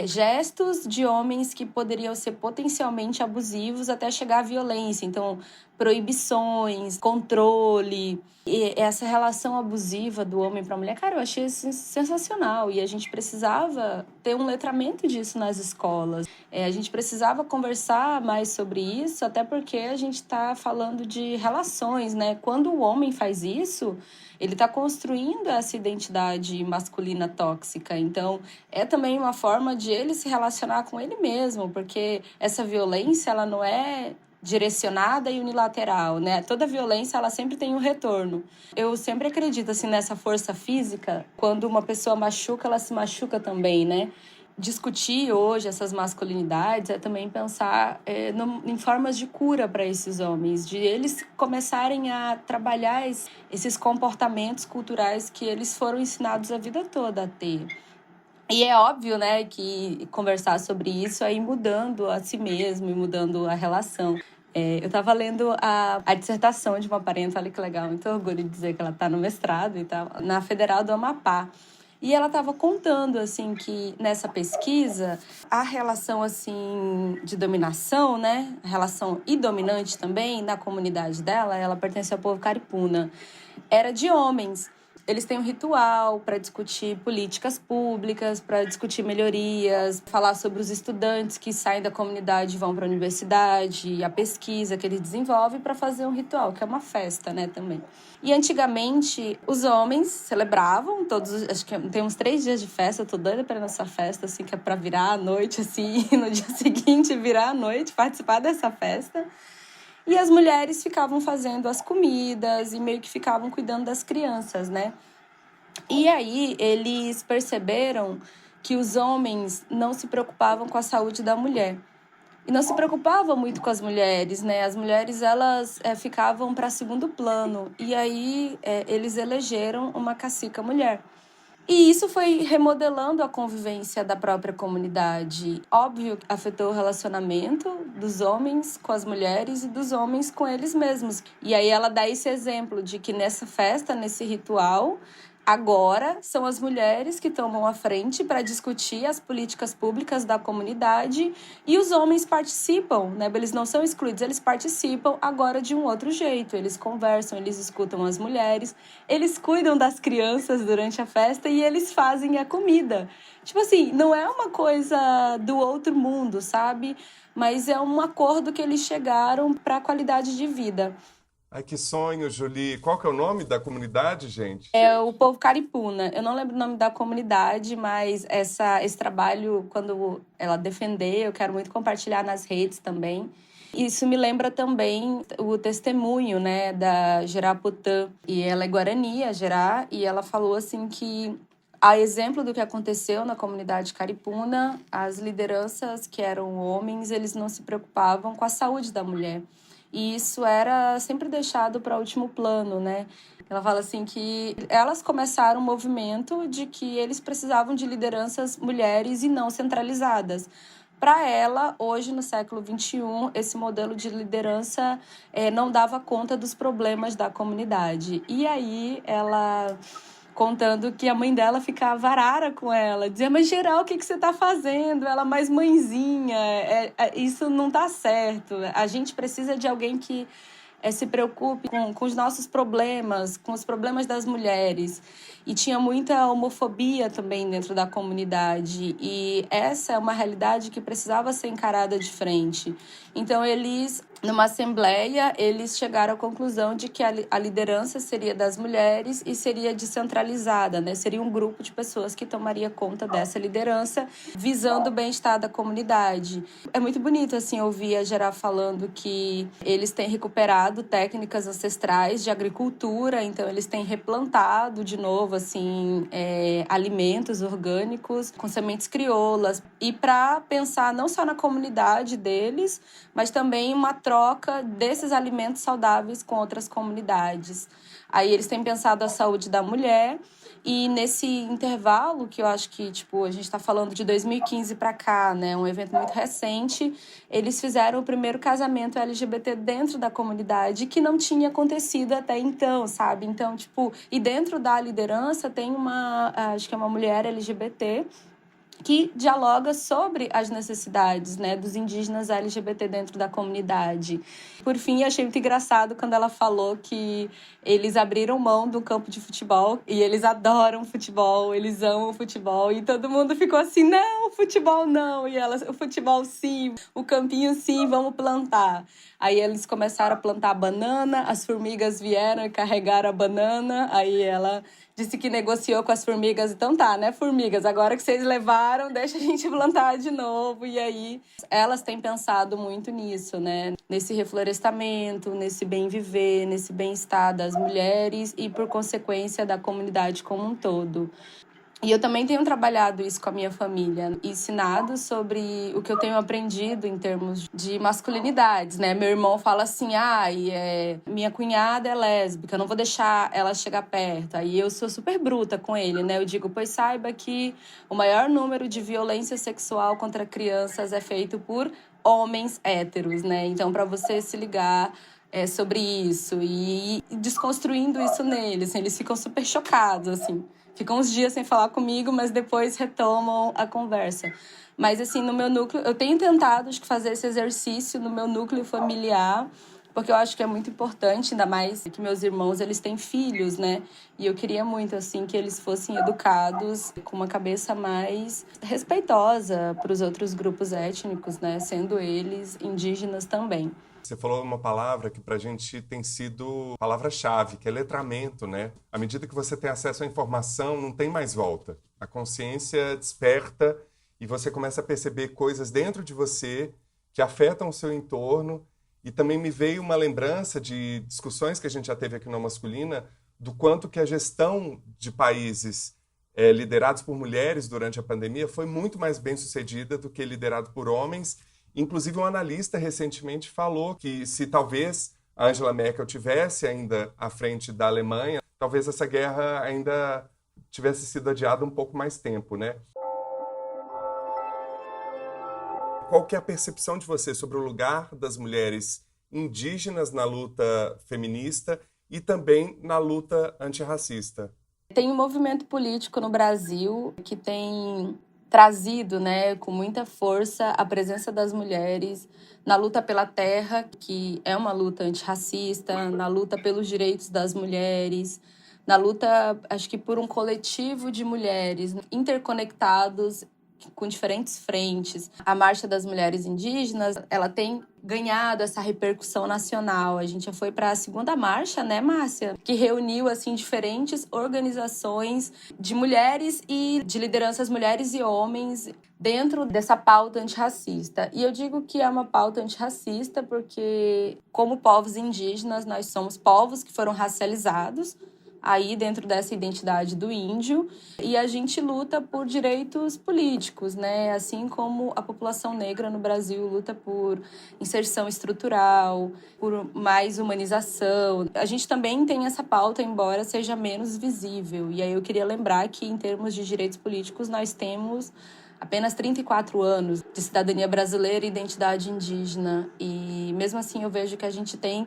gestos de homens que poderiam ser potencialmente abusivos até chegar à violência. Então, proibições, controle. E essa relação abusiva do homem para a mulher, cara, eu achei sensacional. E a gente precisava ter um letramento disso nas escolas. A gente precisava conversar mais sobre isso, até porque a gente está falando de relações, né? Quando o homem faz isso, ele está construindo essa identidade masculina tóxica. Então, é também uma forma de ele se relacionar com ele mesmo, porque essa violência, ela não é direcionada e unilateral, né? Toda violência, ela sempre tem um retorno. Eu sempre acredito, assim, nessa força física. Quando uma pessoa machuca, ela se machuca também, né? Discutir hoje essas masculinidades é também pensar em formas de cura para esses homens, de eles começarem a trabalhar esses comportamentos culturais que eles foram ensinados a vida toda a ter. E é óbvio, né, que conversar sobre isso é ir mudando a si mesmo e mudando a relação. Eu estava lendo a dissertação de uma parente, olha que legal, muito orgulho de dizer que ela está no mestrado e tal, na Federal do Amapá. E ela estava contando, assim, que nessa pesquisa, a relação, assim, de dominação, né, a relação e dominante também, na comunidade dela, ela pertence ao povo caripuna, era de homens. Eles têm um ritual para discutir políticas públicas, para discutir melhorias, falar sobre os estudantes que saem da comunidade e vão para a universidade, a pesquisa que eles desenvolvem para fazer um ritual, que é uma festa, né, também. E antigamente, os homens celebravam acho que tem uns 3 dias de festa, eu tô doida para essa festa, assim, que é para virar à noite, assim, e no dia seguinte virar à noite, participar dessa festa. E as mulheres ficavam fazendo as comidas e meio que ficavam cuidando das crianças, né? E aí eles perceberam que os homens não se preocupavam com a saúde da mulher. E não se preocupavam muito com as mulheres, né? As mulheres, elas ficavam para segundo plano. E aí eles elegeram uma cacica mulher. E isso foi remodelando a convivência da própria comunidade. Óbvio, afetou o relacionamento dos homens com as mulheres e dos homens com eles mesmos. E aí ela dá esse exemplo de que nessa festa, nesse ritual, agora são as mulheres que tomam a frente para discutir as políticas públicas da comunidade e os homens participam, né? Eles não são excluídos, eles participam agora de um outro jeito. Eles conversam, eles escutam as mulheres, eles cuidam das crianças durante a festa e eles fazem a comida. Tipo assim, não é uma coisa do outro mundo, sabe? Mas é um acordo que eles chegaram para a qualidade de vida. Ai, que sonho, Julie. Qual que é o nome da comunidade, gente? É o povo caripuna. Eu não lembro o nome da comunidade, mas esse trabalho, quando ela defender, eu quero muito compartilhar nas redes também. Isso me lembra também o testemunho, né, da Gerá Putã. E ela é guarani, a Gerá, e ela falou assim que, a exemplo do que aconteceu na comunidade caripuna, as lideranças que eram homens, eles não se preocupavam com a saúde da mulher. E isso era sempre deixado para último plano, né? Ela fala assim que elas começaram um movimento de que eles precisavam de lideranças mulheres e não centralizadas. Para ela, hoje, no século XXI, esse modelo de liderança não dava conta dos problemas da comunidade. E aí ela, contando que a mãe dela ficava arara com ela, dizia, mas geral, o que você está fazendo? Ela mais mãezinha, isso não está certo. A gente precisa de alguém que se preocupe com os nossos problemas, com os problemas das mulheres. E tinha muita homofobia também dentro da comunidade. E essa é uma realidade que precisava ser encarada de frente. Então, eles, numa assembleia, eles chegaram à conclusão de que a liderança seria das mulheres e seria descentralizada, né? Seria um grupo de pessoas que tomaria conta dessa liderança, visando o bem-estar da comunidade. É muito bonito, assim, ouvir a Gerá falando que eles têm recuperado técnicas ancestrais de agricultura, então eles têm replantado de novo, assim, alimentos orgânicos com sementes crioulas, e para pensar não só na comunidade deles, mas também uma troca desses alimentos saudáveis com outras comunidades. Aí eles têm pensado a saúde da mulher, e nesse intervalo, que eu acho que, tipo, a gente está falando de 2015 para cá, né, um evento muito recente, eles fizeram o primeiro casamento LGBT dentro da comunidade, que não tinha acontecido até então, sabe? Então, tipo, e dentro da liderança tem acho que é uma mulher LGBT, que dialoga sobre as necessidades, né, dos indígenas LGBT dentro da comunidade. Por fim, achei muito engraçado quando ela falou que eles abriram mão do campo de futebol e eles adoram futebol, eles amam futebol, e todo mundo ficou assim, não, futebol não, e ela, o futebol sim, o campinho sim, vamos plantar. Aí eles começaram a plantar banana, as formigas vieram e carregaram a banana, aí ela disse que negociou com as formigas, então tá, né, formigas, agora que vocês levaram, deixa a gente plantar de novo. E aí elas têm pensado muito nisso, né, nesse reflorestamento, nesse bem viver, nesse bem-estar das mulheres e, por consequência, da comunidade como um todo. E eu também tenho trabalhado isso com a minha família, ensinado sobre o que eu tenho aprendido em termos de masculinidades, né? Meu irmão fala assim, minha cunhada é lésbica, eu não vou deixar ela chegar perto. Aí eu sou super bruta com ele, né? Eu digo, pois saiba que o maior número de violência sexual contra crianças é feito por homens héteros, né? Então, para você se ligar sobre isso e desconstruindo isso neles, assim, eles ficam super chocados, assim. Ficam uns dias sem falar comigo, mas depois retomam a conversa. Mas, assim, no meu núcleo... Eu tenho tentado, acho que, fazer esse exercício no meu núcleo familiar, porque eu acho que é muito importante, ainda mais que meus irmãos, eles têm filhos, né? E eu queria muito, assim, que eles fossem educados com uma cabeça mais respeitosa para os outros grupos étnicos, né? Sendo eles indígenas também. Você falou uma palavra que para a gente tem sido palavra-chave, que é letramento, né? À medida que você tem acesso à informação, não tem mais volta. A consciência desperta e você começa a perceber coisas dentro de você que afetam o seu entorno. E também me veio uma lembrança de discussões que a gente já teve aqui no Masculina, do quanto que a gestão de países liderados por mulheres durante a pandemia foi muito mais bem sucedida do que liderado por homens. Inclusive, um analista recentemente falou que se talvez a Angela Merkel tivesse ainda à frente da Alemanha, talvez essa guerra ainda tivesse sido adiada um pouco mais tempo, né? Qual que é a percepção de você sobre o lugar das mulheres indígenas na luta feminista e também na luta antirracista? Tem um movimento político no Brasil que tem trazido, né, com muita força a presença das mulheres na luta pela terra, que é uma luta antirracista, na luta pelos direitos das mulheres, na luta, acho que por um coletivo de mulheres interconectados com diferentes frentes. A Marcha das Mulheres Indígenas, ela tem ganhado essa repercussão nacional. A gente já foi para a segunda marcha, né, Márcia? Que reuniu, assim, diferentes organizações de mulheres e de lideranças mulheres e homens dentro dessa pauta antirracista. E eu digo que é uma pauta antirracista porque, como povos indígenas, nós somos povos que foram racializados, aí dentro dessa identidade do índio, e a gente luta por direitos políticos, né? Assim como a população negra no Brasil luta por inserção estrutural, por mais humanização. A gente também tem essa pauta, embora seja menos visível. E aí eu queria lembrar que, em termos de direitos políticos, nós temos apenas 34 anos de cidadania brasileira e identidade indígena. E mesmo assim eu vejo que a gente tem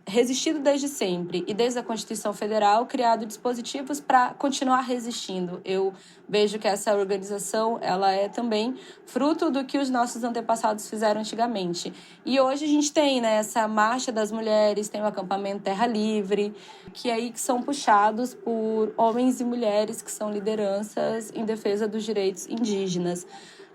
resistido desde sempre e desde a Constituição Federal criado dispositivos para continuar resistindo. Eu vejo que essa organização ela é também fruto do que os nossos antepassados fizeram antigamente. E hoje a gente tem, né, essa Marcha das Mulheres, tem o acampamento Terra Livre, que são puxados por homens e mulheres que são lideranças em defesa dos direitos indígenas.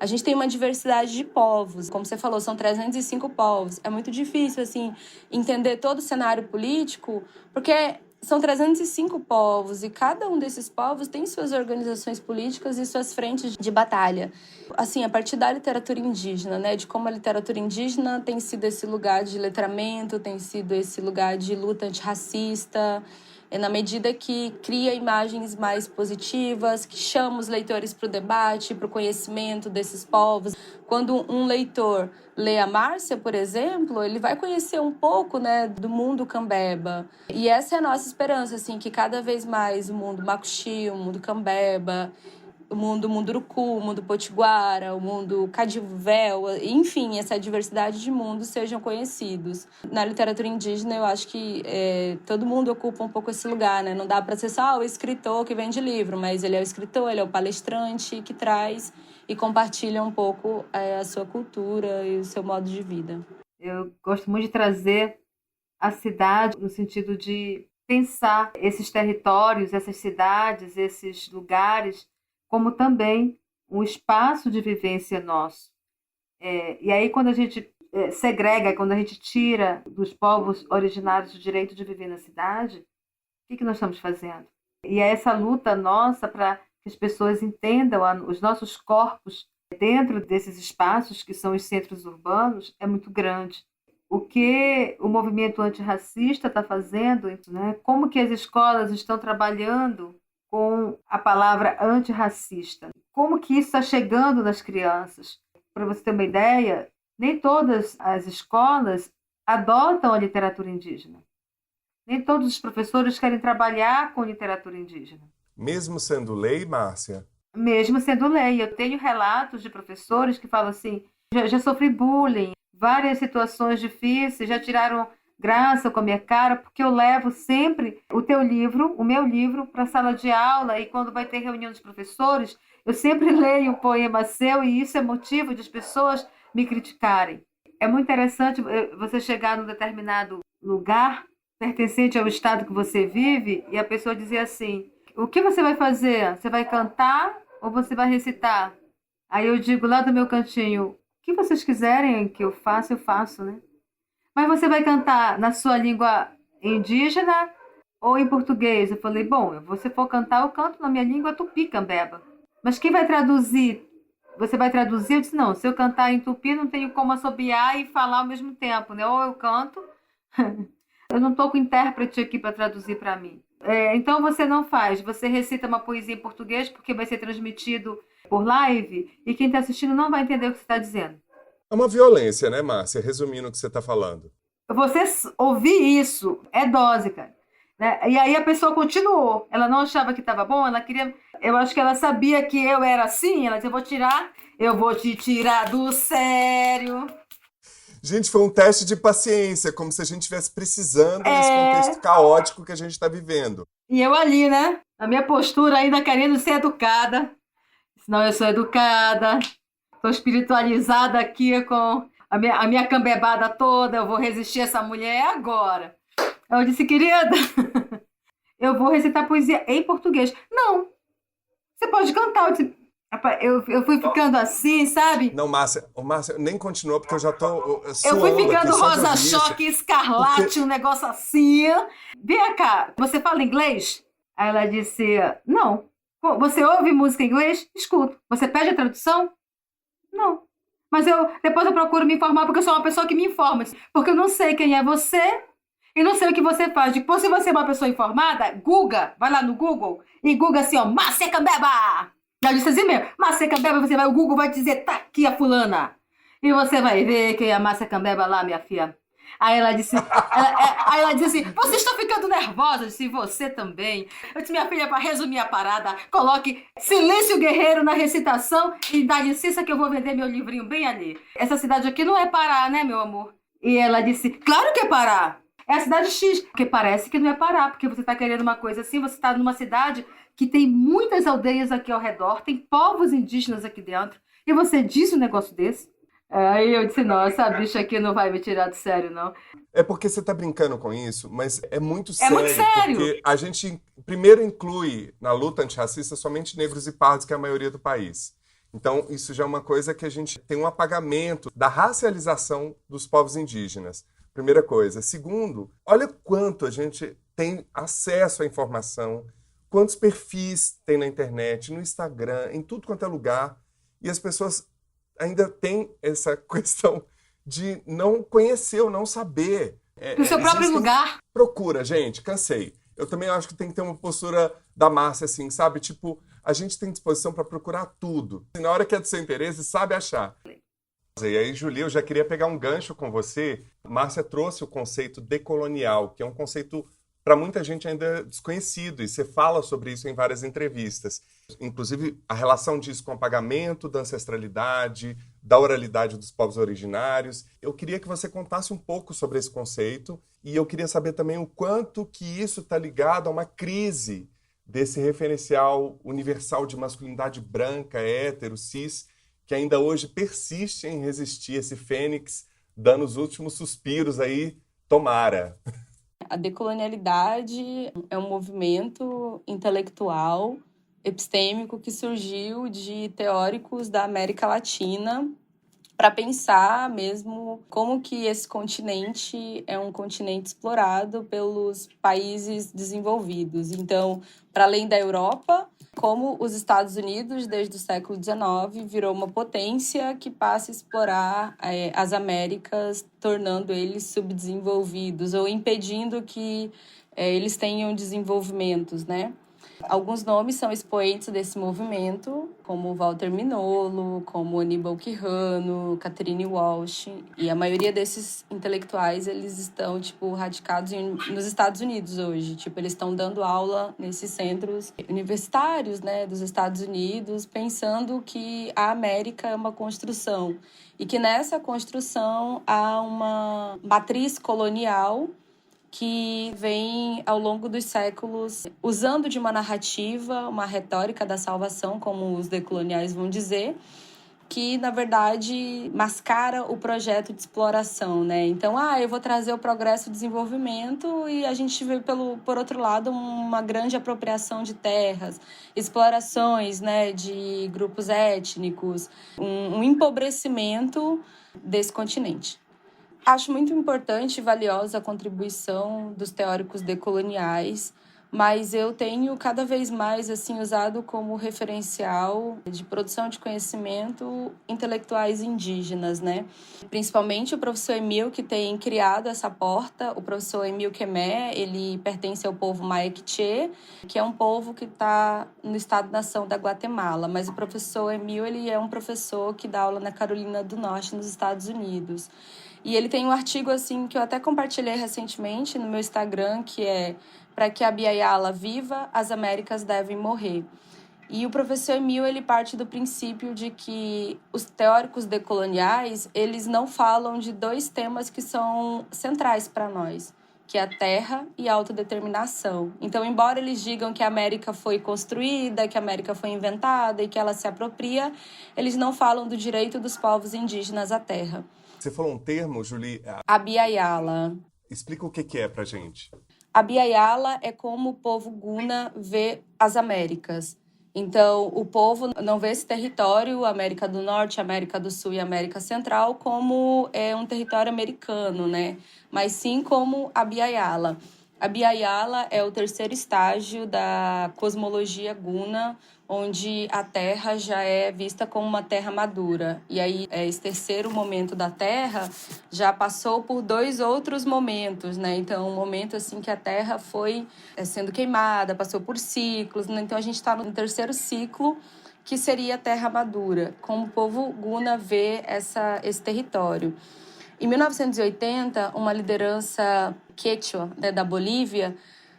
A gente tem uma diversidade de povos, como você falou, são 305 povos. É muito difícil, assim, entender todo o cenário político, porque são 305 povos e cada um desses povos tem suas organizações políticas e suas frentes de batalha. Assim, a partir da literatura indígena, né, de como a literatura indígena tem sido esse lugar de letramento, tem sido esse lugar de luta antirracista, na medida que cria imagens mais positivas, que chama os leitores para o debate, para o conhecimento desses povos. Quando um leitor lê a Márcia, por exemplo, ele vai conhecer um pouco, né, do mundo cambeba. E essa é a nossa esperança, assim, que cada vez mais o mundo macuxi, o mundo cambeba, o mundo munduruku, o mundo potiguara, o mundo cadivel, enfim, essa diversidade de mundos sejam conhecidos. Na literatura indígena, eu acho que todo mundo ocupa um pouco esse lugar, né? Não dá para ser só o escritor que vende livro, mas ele é o escritor, ele é o palestrante que traz e compartilha um pouco a sua cultura e o seu modo de vida. Eu gosto muito de trazer a cidade no sentido de pensar esses territórios, essas cidades, esses lugares, como também um espaço de vivência nosso. E aí, quando a gente segrega, quando a gente tira dos povos originários o direito de viver na cidade, o que nós estamos fazendo? E é essa luta nossa para que as pessoas entendam os nossos corpos dentro desses espaços, que são os centros urbanos, é muito grande. O que o movimento antirracista está fazendo, né? Como que as escolas estão trabalhando com a palavra antirracista? Como que isso está chegando nas crianças? Para você ter uma ideia, nem todas as escolas adotam a literatura indígena. Nem todos os professores querem trabalhar com literatura indígena. Mesmo sendo lei, Márcia? Mesmo sendo lei. Eu tenho relatos de professores que falam assim, já sofri bullying, várias situações difíceis, já tiraram graça com a minha cara, porque eu levo sempre o meu livro, para a sala de aula, e quando vai ter reunião dos professores, eu sempre leio um poema seu, e isso é motivo de as pessoas me criticarem. É muito interessante você chegar num determinado lugar pertencente ao estado que você vive, e a pessoa dizer assim, o que você vai fazer? Você vai cantar ou você vai recitar? Aí eu digo lá do meu cantinho, o que vocês quiserem que eu faço, né? Mas você vai cantar na sua língua indígena ou em português? Eu falei, bom, se você for cantar, eu canto na minha língua tupi-cambeba. Mas quem vai traduzir? Você vai traduzir? Eu disse, não, se eu cantar em tupi, não tenho como assobiar e falar ao mesmo tempo, né? Ou eu canto, eu não estou com intérprete aqui para traduzir para mim. Então você não faz, você recita uma poesia em português porque vai ser transmitido por live e quem está assistindo não vai entender o que você está dizendo. É uma violência, né, Márcia? Resumindo o que você está falando. Você ouvir isso é dose, cara. Né? E aí a pessoa continuou. Ela não achava que estava bom, ela queria... Eu acho que ela sabia que eu era assim. Ela disse, eu vou te tirar do sério. Gente, foi um teste de paciência, como se a gente estivesse precisando nesse contexto caótico que a gente está vivendo. E eu ali, né? A minha postura ainda querendo ser educada. Senão eu sou educada. Estou espiritualizada aqui com a minha cambebada toda. Eu vou resistir a essa mulher agora. Eu disse, querida, eu vou recitar poesia em português. Não, você pode cantar. Eu fui ficando assim, sabe? Não, Márcia, nem continua, porque eu já tô suando. Eu fui ficando aqui, rosa choque, escarlate, um negócio assim. Vem cá, você fala inglês? Aí ela disse, não. Você ouve música em inglês? Escuto. Você pede a tradução? Não. Mas depois eu procuro me informar, porque eu sou uma pessoa que me informa. Porque eu não sei quem é você e não sei o que você faz. Depois, se você é uma pessoa informada, Google, vai lá no Google e Google assim, ó, Márcia Cambeba. Eu disse assim mesmo, Márcia Cambeba, o Google vai dizer, tá aqui a fulana. E você vai ver quem é a Márcia Cambeba lá, minha filha. Aí ela disse assim, você está ficando nervosa? Eu disse, você também. Eu disse, minha filha, para resumir a parada, coloque Silêncio Guerreiro na recitação e dá licença que eu vou vender meu livrinho bem ali. Essa cidade aqui não é Pará, né, meu amor? E ela disse, claro que é Pará. É a cidade X, porque parece que não é Pará, porque você está querendo uma coisa assim, você está numa cidade que tem muitas aldeias aqui ao redor, tem povos indígenas aqui dentro, e você diz um negócio desse? Aí eu disse, não, essa bicha aqui não vai me tirar do sério, não. É porque você tá brincando com isso, mas é muito sério. É muito sério. Porque a gente primeiro inclui na luta antirracista somente negros e pardos, que é a maioria do país. Então, isso já é uma coisa que a gente tem um apagamento da racialização dos povos indígenas. Primeira coisa. Segundo, olha quanto a gente tem acesso à informação, quantos perfis tem na internet, no Instagram, em tudo quanto é lugar, e as pessoas ainda têm essa questão de não conhecer ou não saber. No seu próprio lugar. Procura, gente, cansei. Eu também acho que tem que ter uma postura da Márcia, assim, sabe? Tipo, a gente tem disposição para procurar tudo. E na hora que é do seu interesse, sabe achar. E aí, Julia, eu já queria pegar um gancho com você. Márcia trouxe o conceito decolonial, que é um conceito para muita gente ainda desconhecido, e você fala sobre isso em várias entrevistas. Inclusive, a relação disso com o apagamento da ancestralidade, da oralidade dos povos originários. Eu queria que você contasse um pouco sobre esse conceito, e eu queria saber também o quanto que isso está ligado a uma crise desse referencial universal de masculinidade branca, hétero, cis, que ainda hoje persiste em resistir, esse fênix dando os últimos suspiros aí, tomara. A decolonialidade é um movimento intelectual, epistêmico, que surgiu de teóricos da América Latina para pensar mesmo como que esse continente é um continente explorado pelos países desenvolvidos. Então, para além da Europa, como os Estados Unidos, desde o século XIX, virou uma potência que passa a explorar as Américas, tornando eles subdesenvolvidos ou impedindo que eles tenham desenvolvimentos, né? Alguns nomes são expoentes desse movimento, como Walter Mignolo, como Aníbal Quijano, Catherine Walsh. E a maioria desses intelectuais, eles estão, radicados nos Estados Unidos hoje. Eles estão dando aula nesses centros universitários, né, dos Estados Unidos, pensando que a América é uma construção. E que nessa construção há uma matriz colonial que vem ao longo dos séculos usando de uma narrativa, uma retórica da salvação, como os decoloniais vão dizer, que, na verdade, mascara o projeto de exploração, né? Então, eu vou trazer o progresso e o desenvolvimento e a gente vê, por outro lado, uma grande apropriação de terras, explorações, né, de grupos étnicos, um empobrecimento desse continente. Acho muito importante e valiosa a contribuição dos teóricos decoloniais, mas eu tenho cada vez mais usado como referencial de produção de conhecimento intelectuais indígenas, né? Principalmente o professor Emil, que tem criado essa porta. O professor Emil Quemé, ele pertence ao povo Maia Quiché, que é um povo que está no estado-nação da Guatemala, mas o professor Emil, ele é um professor que dá aula na Carolina do Norte, nos Estados Unidos. E ele tem um artigo que eu até compartilhei recentemente no meu Instagram, que é "Para que a Biayala viva, as Américas devem morrer". E o professor Emil, ele parte do princípio de que os teóricos decoloniais, eles não falam de dois temas que são centrais para nós, que é a terra e a autodeterminação. Então, embora eles digam que a América foi construída, que a América foi inventada e que ela se apropria, eles não falam do direito dos povos indígenas à terra. Você falou um termo, Julie? A Biayala. Explica o que é pra gente. A Biayala é como o povo Guna vê as Américas. Então, o povo não vê esse território, América do Norte, América do Sul e América Central, como um território americano, né? Mas sim como a Biayala. A Biayala é o terceiro estágio da cosmologia Guna, onde a Terra já é vista como uma terra madura. E aí, esse terceiro momento da Terra já passou por dois outros momentos, né? Então, um momento que a Terra foi sendo queimada, passou por ciclos, né? Então, a gente está no terceiro ciclo, que seria a Terra madura, como o povo Guna vê esse território. Em 1980, uma liderança quechua, né, da Bolívia,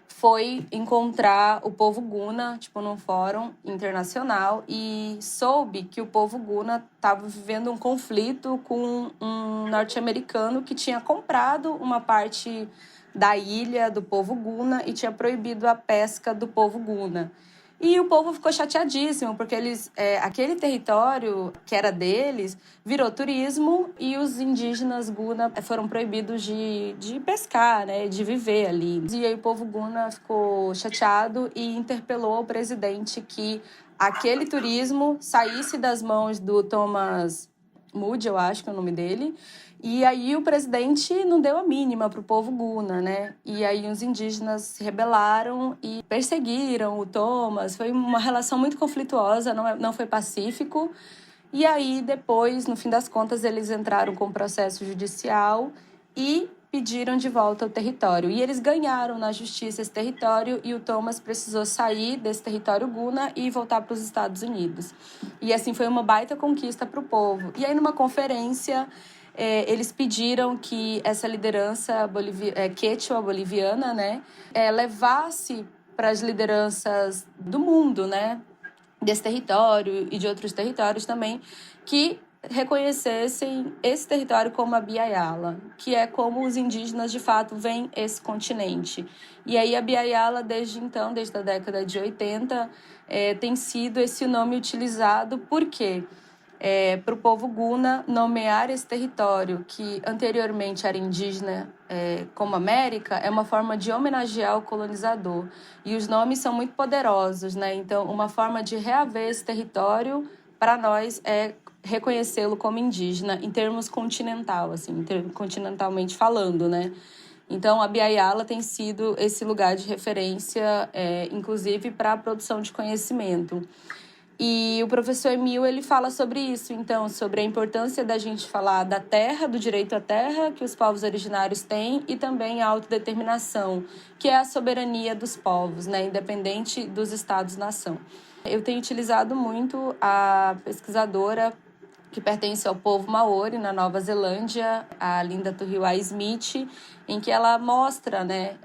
foi encontrar o povo Guna, num fórum internacional, e soube que o povo Guna estava vivendo um conflito com um norte-americano que tinha comprado uma parte da ilha do povo Guna e tinha proibido a pesca do povo Guna. E o povo ficou chateadíssimo, porque aquele território que era deles virou turismo e os indígenas Guna foram proibidos de pescar, né, de viver ali. E aí o povo Guna ficou chateado e interpelou o presidente que aquele turismo saísse das mãos do Thomas Moody, eu acho que é o nome dele. E aí o presidente não deu a mínima para o povo Guna, né? E aí os indígenas se rebelaram e perseguiram o Thomas. Foi uma relação muito conflituosa, não foi pacífico. E aí depois, no fim das contas, eles entraram com processo judicial e pediram de volta o território. E eles ganharam na justiça esse território e o Thomas precisou sair desse território Guna e voltar para os Estados Unidos. E assim foi uma baita conquista para o povo. E aí numa conferência, eles pediram que essa liderança quechua boliviana, né, levasse para as lideranças do mundo, né, desse território e de outros territórios também, que reconhecessem esse território como a Biayala, que é como os indígenas de fato veem esse continente. E aí a Biayala, desde então, desde a década de 80, tem sido esse nome utilizado. Por quê? para o povo Guna nomear esse território que anteriormente era indígena como América, é uma forma de homenagear o colonizador. E os nomes são muito poderosos, né? Então, uma forma de reaver esse território, para nós, é reconhecê-lo como indígena em termos continental, assim, continentalmente falando, né? Então, a Biayala tem sido esse lugar de referência, inclusive para a produção de conhecimento. E o professor Emil, ele fala sobre isso, então, sobre a importância da gente falar da terra, do direito à terra que os povos originários têm e também a autodeterminação, que é a soberania dos povos, né, independente dos estados-nação. Eu tenho utilizado muito a pesquisadora que pertence ao povo Maori, na Nova Zelândia, a Linda Tuhiwai Smith, em que ela mostra, né,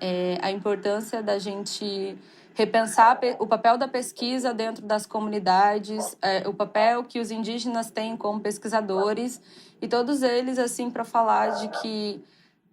a importância da gente repensar o papel da pesquisa dentro das comunidades, o papel que os indígenas têm como pesquisadores, e todos eles, assim, para falar de que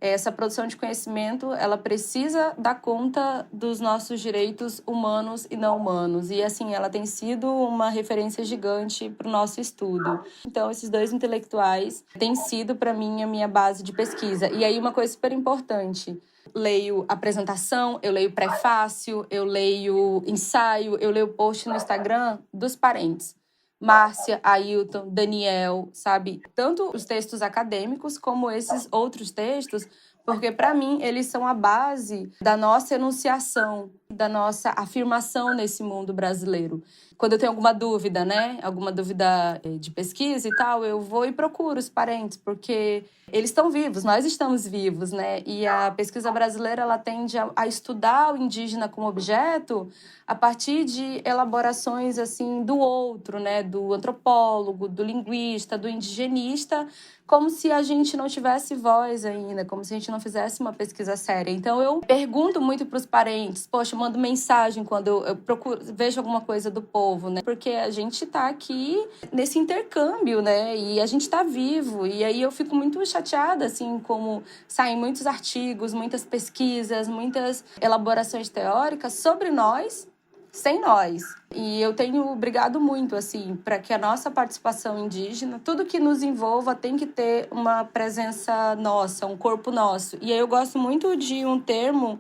essa produção de conhecimento, ela precisa dar conta dos nossos direitos humanos e não humanos. E, assim, ela tem sido uma referência gigante para o nosso estudo. Então, esses dois intelectuais têm sido, para mim, a minha base de pesquisa. E aí, uma coisa super importante: leio apresentação, eu leio prefácio, eu leio ensaio, eu leio post no Instagram dos parentes. Márcia, Ailton, Daniel, sabe? Tanto os textos acadêmicos como esses outros textos, porque, para mim, eles são a base da nossa enunciação, da nossa afirmação nesse mundo brasileiro. Quando eu tenho alguma dúvida, né? Alguma dúvida de pesquisa e tal, eu vou e procuro os parentes, porque eles estão vivos, nós estamos vivos, né? E a pesquisa brasileira, ela tende a estudar o indígena como objeto a partir de elaborações, assim, do outro, né? Do antropólogo, do linguista, do indigenista, como se a gente não tivesse voz ainda, como se a gente não fizesse uma pesquisa séria. Então, eu pergunto muito para os parentes, poxa, eu mando mensagem quando eu procuro, vejo alguma coisa do povo, né? Porque a gente está aqui nesse intercâmbio, né? E a gente está vivo. E aí eu fico muito chateada, assim, como saem muitos artigos, muitas pesquisas, muitas elaborações teóricas sobre nós, sem nós. E eu tenho brigado muito, assim, para que a nossa participação indígena, tudo que nos envolva, tem que ter uma presença nossa, um corpo nosso. E aí eu gosto muito de um termo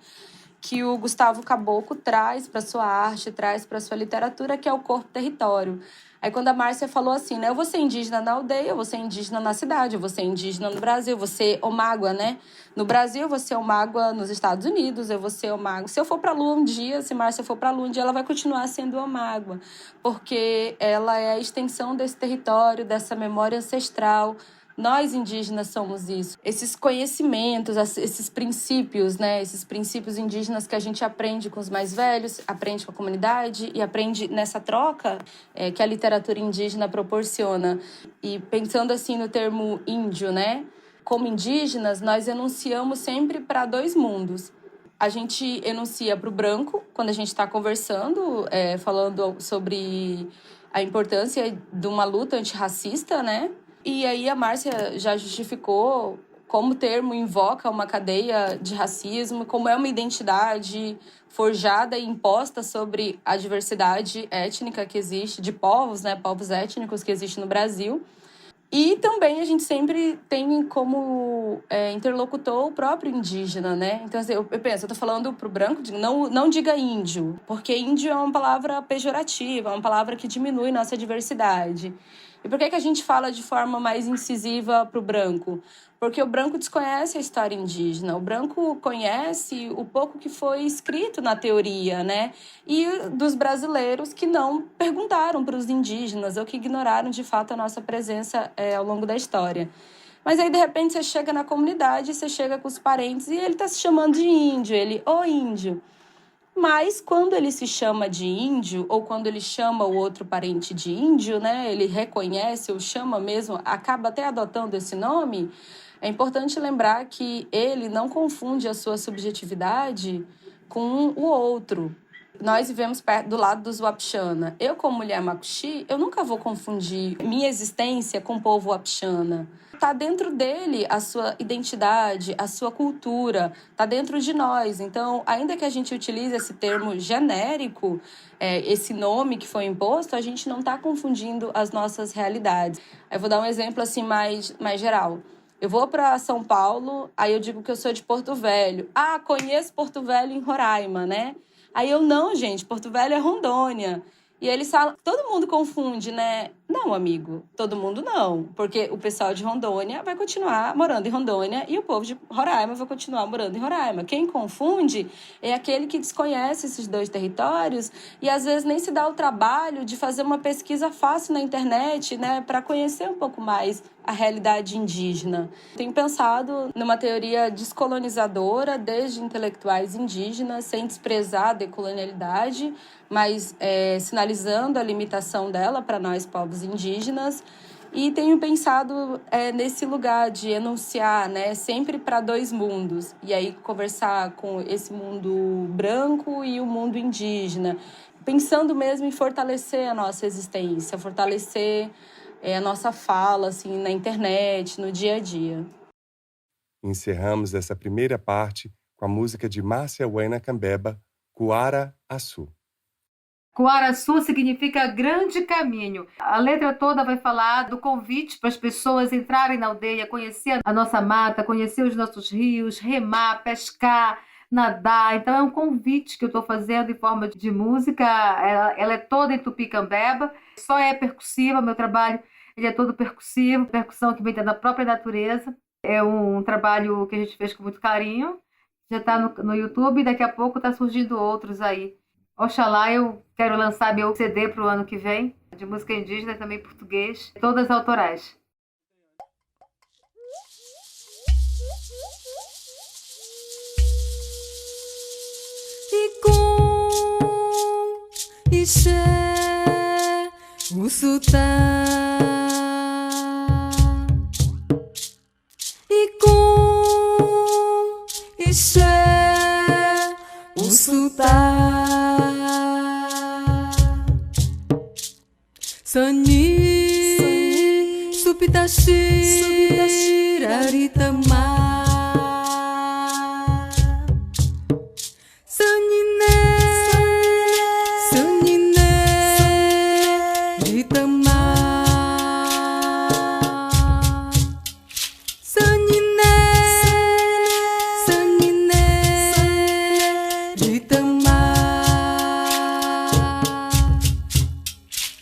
que o Gustavo Caboclo traz para sua arte, traz para sua literatura, que é o corpo-território. Aí quando a Márcia falou assim, né, eu vou ser indígena na aldeia, eu vou ser indígena na cidade, eu vou ser indígena no Brasil, eu vou ser omágua, né? No Brasil, eu vou ser omágua nos Estados Unidos, eu vou ser omágua. Se eu for para a Lua um dia, se Márcia for para a Lua um dia, ela vai continuar sendo omágua, porque ela é a extensão desse território, dessa memória ancestral. Nós, indígenas, somos isso. Esses conhecimentos, esses princípios, né? Esses princípios indígenas que a gente aprende com os mais velhos, aprende com a comunidade e aprende nessa troca que a literatura indígena proporciona. E pensando assim no termo índio, né? Como indígenas, nós enunciamos sempre para dois mundos. A gente enuncia para o branco, quando a gente está conversando, falando sobre a importância de uma luta antirracista, né? E aí a Márcia já justificou como o termo invoca uma cadeia de racismo, como é uma identidade forjada e imposta sobre a diversidade étnica que existe, de povos, né? Povos étnicos que existe no Brasil. E também a gente sempre tem como interlocutor o próprio indígena, né? Então, assim, eu penso, eu tô falando pro branco, não diga índio, porque índio é uma palavra pejorativa, é uma palavra que diminui nossa diversidade. E por que a gente fala de forma mais incisiva pro branco? Porque o branco desconhece a história indígena, o branco conhece o pouco que foi escrito na teoria, né? E dos brasileiros que não perguntaram para os indígenas ou que ignoraram, de fato, a nossa presença ao longo da história. Mas aí, de repente, você chega na comunidade, você chega com os parentes e ele está se chamando de índio, ô índio. Mas quando ele se chama de índio, ou quando ele chama o outro parente de índio, né? Ele reconhece ou chama mesmo, acaba até adotando esse nome. É importante lembrar que ele não confunde a sua subjetividade com o outro. Nós vivemos do lado dos Wapixana. Eu, como mulher Makuxi, eu nunca vou confundir minha existência com o povo Wapixana. Está dentro dele a sua identidade, a sua cultura, está dentro de nós. Então, ainda que a gente utilize esse termo genérico, esse nome que foi imposto, a gente não está confundindo as nossas realidades. Eu vou dar um exemplo assim mais geral. Eu vou para São Paulo, aí eu digo que eu sou de Porto Velho. Ah, conheço Porto Velho em Roraima, né? Aí eu, não, gente, Porto Velho é Rondônia. E eles falam, todo mundo confunde, né? Não, amigo, todo mundo não. Porque o pessoal de Rondônia vai continuar morando em Rondônia e o povo de Roraima vai continuar morando em Roraima. Quem confunde é aquele que desconhece esses dois territórios e às vezes nem se dá o trabalho de fazer uma pesquisa fácil na internet, né? Para conhecer um pouco mais a realidade indígena. Tenho pensado numa teoria descolonizadora desde intelectuais indígenas, sem desprezar a decolonialidade, mas sinalizando a limitação dela para nós, povos indígenas. E tenho pensado nesse lugar de enunciar, né, sempre para dois mundos. E aí conversar com esse mundo branco e o mundo indígena. Pensando mesmo em fortalecer a nossa existência, fortalecer a nossa fala assim, na internet, no dia a dia. Encerramos essa primeira parte com a música de Márcia Uaina Cambeba, Cuara Açu. Cuaraçu significa grande caminho. A letra toda vai falar do convite para as pessoas entrarem na aldeia, conhecer a nossa mata, conhecer os nossos rios, remar, pescar, nadar. Então é um convite que eu estou fazendo em forma de música. Ela é toda em tupi-cambeba, só é percussiva. Meu trabalho ele é todo percussivo, percussão que vem da própria natureza. É um trabalho que a gente fez com muito carinho. Já está no YouTube e daqui a pouco está surgindo outros aí. Oxalá, eu quero lançar meu CD para o ano que vem, de música indígena, também português, todas autorais. Icum, Ixé, Ussutá. Icum, Ixé, Ussutá. Sani, Supitashi, Raritama. Sanine, Ritama. Sanine, Ritama.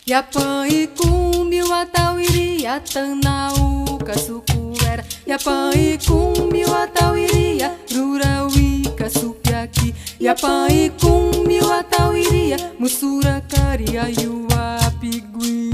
Yapan Icum, Miuatauiri, Atanau, Casucuera. Yapan Icum, Miuatauiri, Rurauí, Casupiaqui. Yapan Icum, Miuatauiri, Mussuracari, Ayua, Pigui.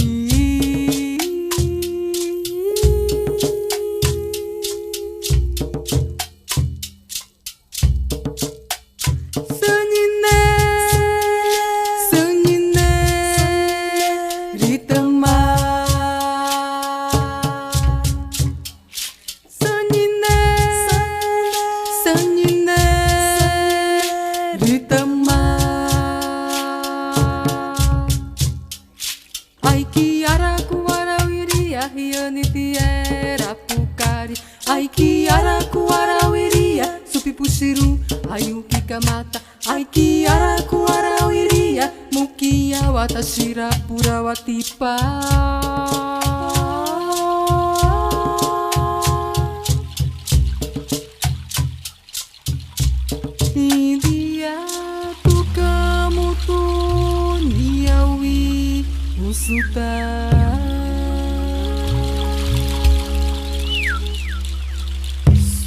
Ai que aracuarauiria, supipuxiru, ai o que camata. Ai que aracuarauiria, muquia watashira pura watipa. India tukamutu niawi usuta.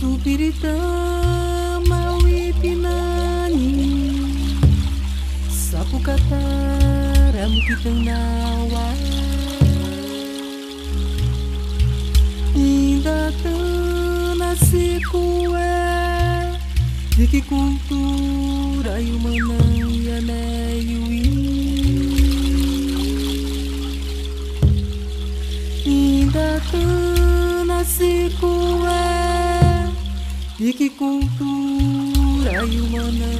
Subiritama wipinani Sapukatara mukitanawa Inda tana sikue Diki kultura yumanang yanayui Inda tana sikue Diki kultura humana,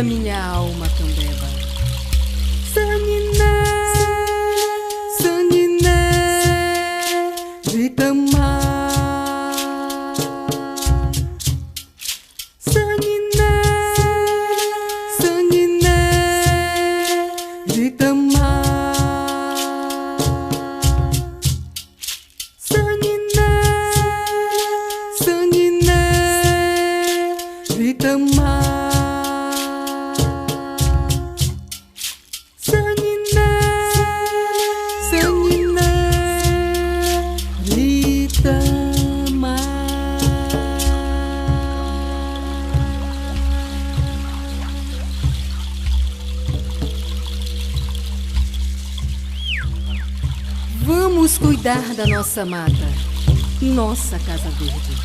a minha alma, Cambeba. Saniné, Saniné, Vicamá. Saniné, Saniné, Vicamá. Saniné, Saniné, Vicamá. Vamos cuidar da nossa mata, nossa Casa Verde.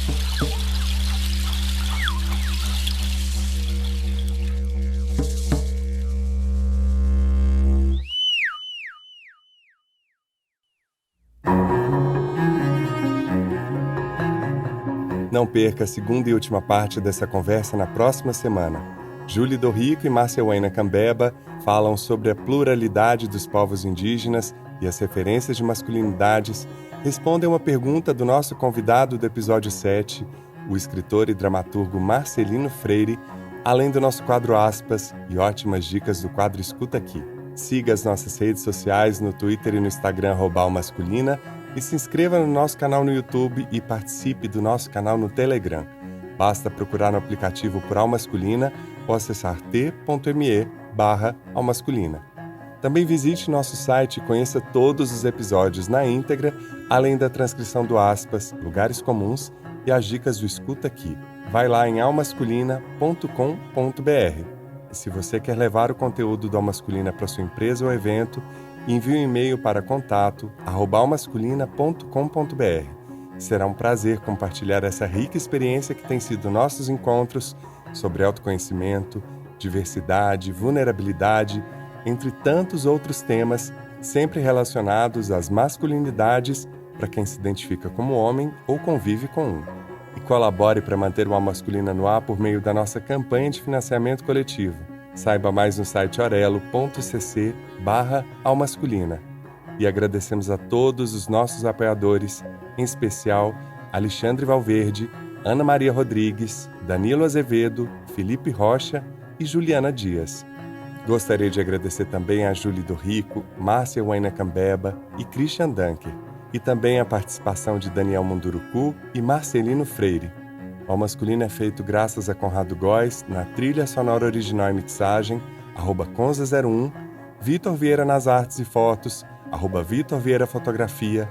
Não perca a segunda e última parte dessa conversa na próxima semana. Julie Dorrico e Márcia Huayna Cambeba falam sobre a pluralidade dos povos indígenas e as referências de masculinidades, respondem uma pergunta do nosso convidado do episódio 7, o escritor e dramaturgo Marcelino Freire, além do nosso quadro Aspas e ótimas dicas do quadro Escuta Aqui. Siga as nossas redes sociais no Twitter e no Instagram @almasculina e se inscreva no nosso canal no YouTube e participe do nosso canal no Telegram. Basta procurar no aplicativo por Almasculina ou acessar t.me/almasculina. Também visite nosso site e conheça todos os episódios na íntegra, além da transcrição do Aspas, lugares comuns e as dicas do Escuta Aqui. Vai lá em almasculina.com.br. E se você quer levar o conteúdo do Almasculina para sua empresa ou evento, envie um e-mail para contato@almasculina.com.br. Será um prazer compartilhar essa rica experiência que tem sido nossos encontros sobre autoconhecimento, diversidade, vulnerabilidade, entre tantos outros temas, sempre relacionados às masculinidades para quem se identifica como homem ou convive com um. E colabore para manter o Almasculina no ar por meio da nossa campanha de financiamento coletivo. Saiba mais no site orelo.cc/almasculina. E agradecemos a todos os nossos apoiadores, em especial Alexandre Valverde, Ana Maria Rodrigues, Danilo Azevedo, Felipe Rocha e Juliana Dias. Gostaria de agradecer também a Julie Dorrico, Márcia Huayna Cambeba e Christian Dunker, e também a participação de Daniel Munduruku e Marcelino Freire. O Almasculino é feito graças a Conrado Góes, na trilha sonora original e mixagem, @Conza01, Vitor Vieira nas artes e fotos, @Vitor Vieira Fotografia,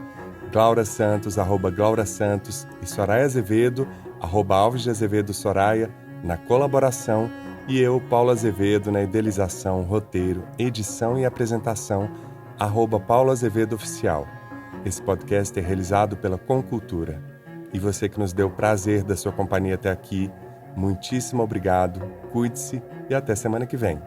Glaura Santos, @Glaura Santos, e Soraya Azevedo, @Alves de Azevedo Soraya, na colaboração, e eu, Paulo Azevedo, na idealização, roteiro, edição e apresentação, @Paulo Azevedo Oficial. Esse podcast é realizado pela Concultura. E você que nos deu o prazer da sua companhia até aqui, muitíssimo obrigado, cuide-se e até semana que vem.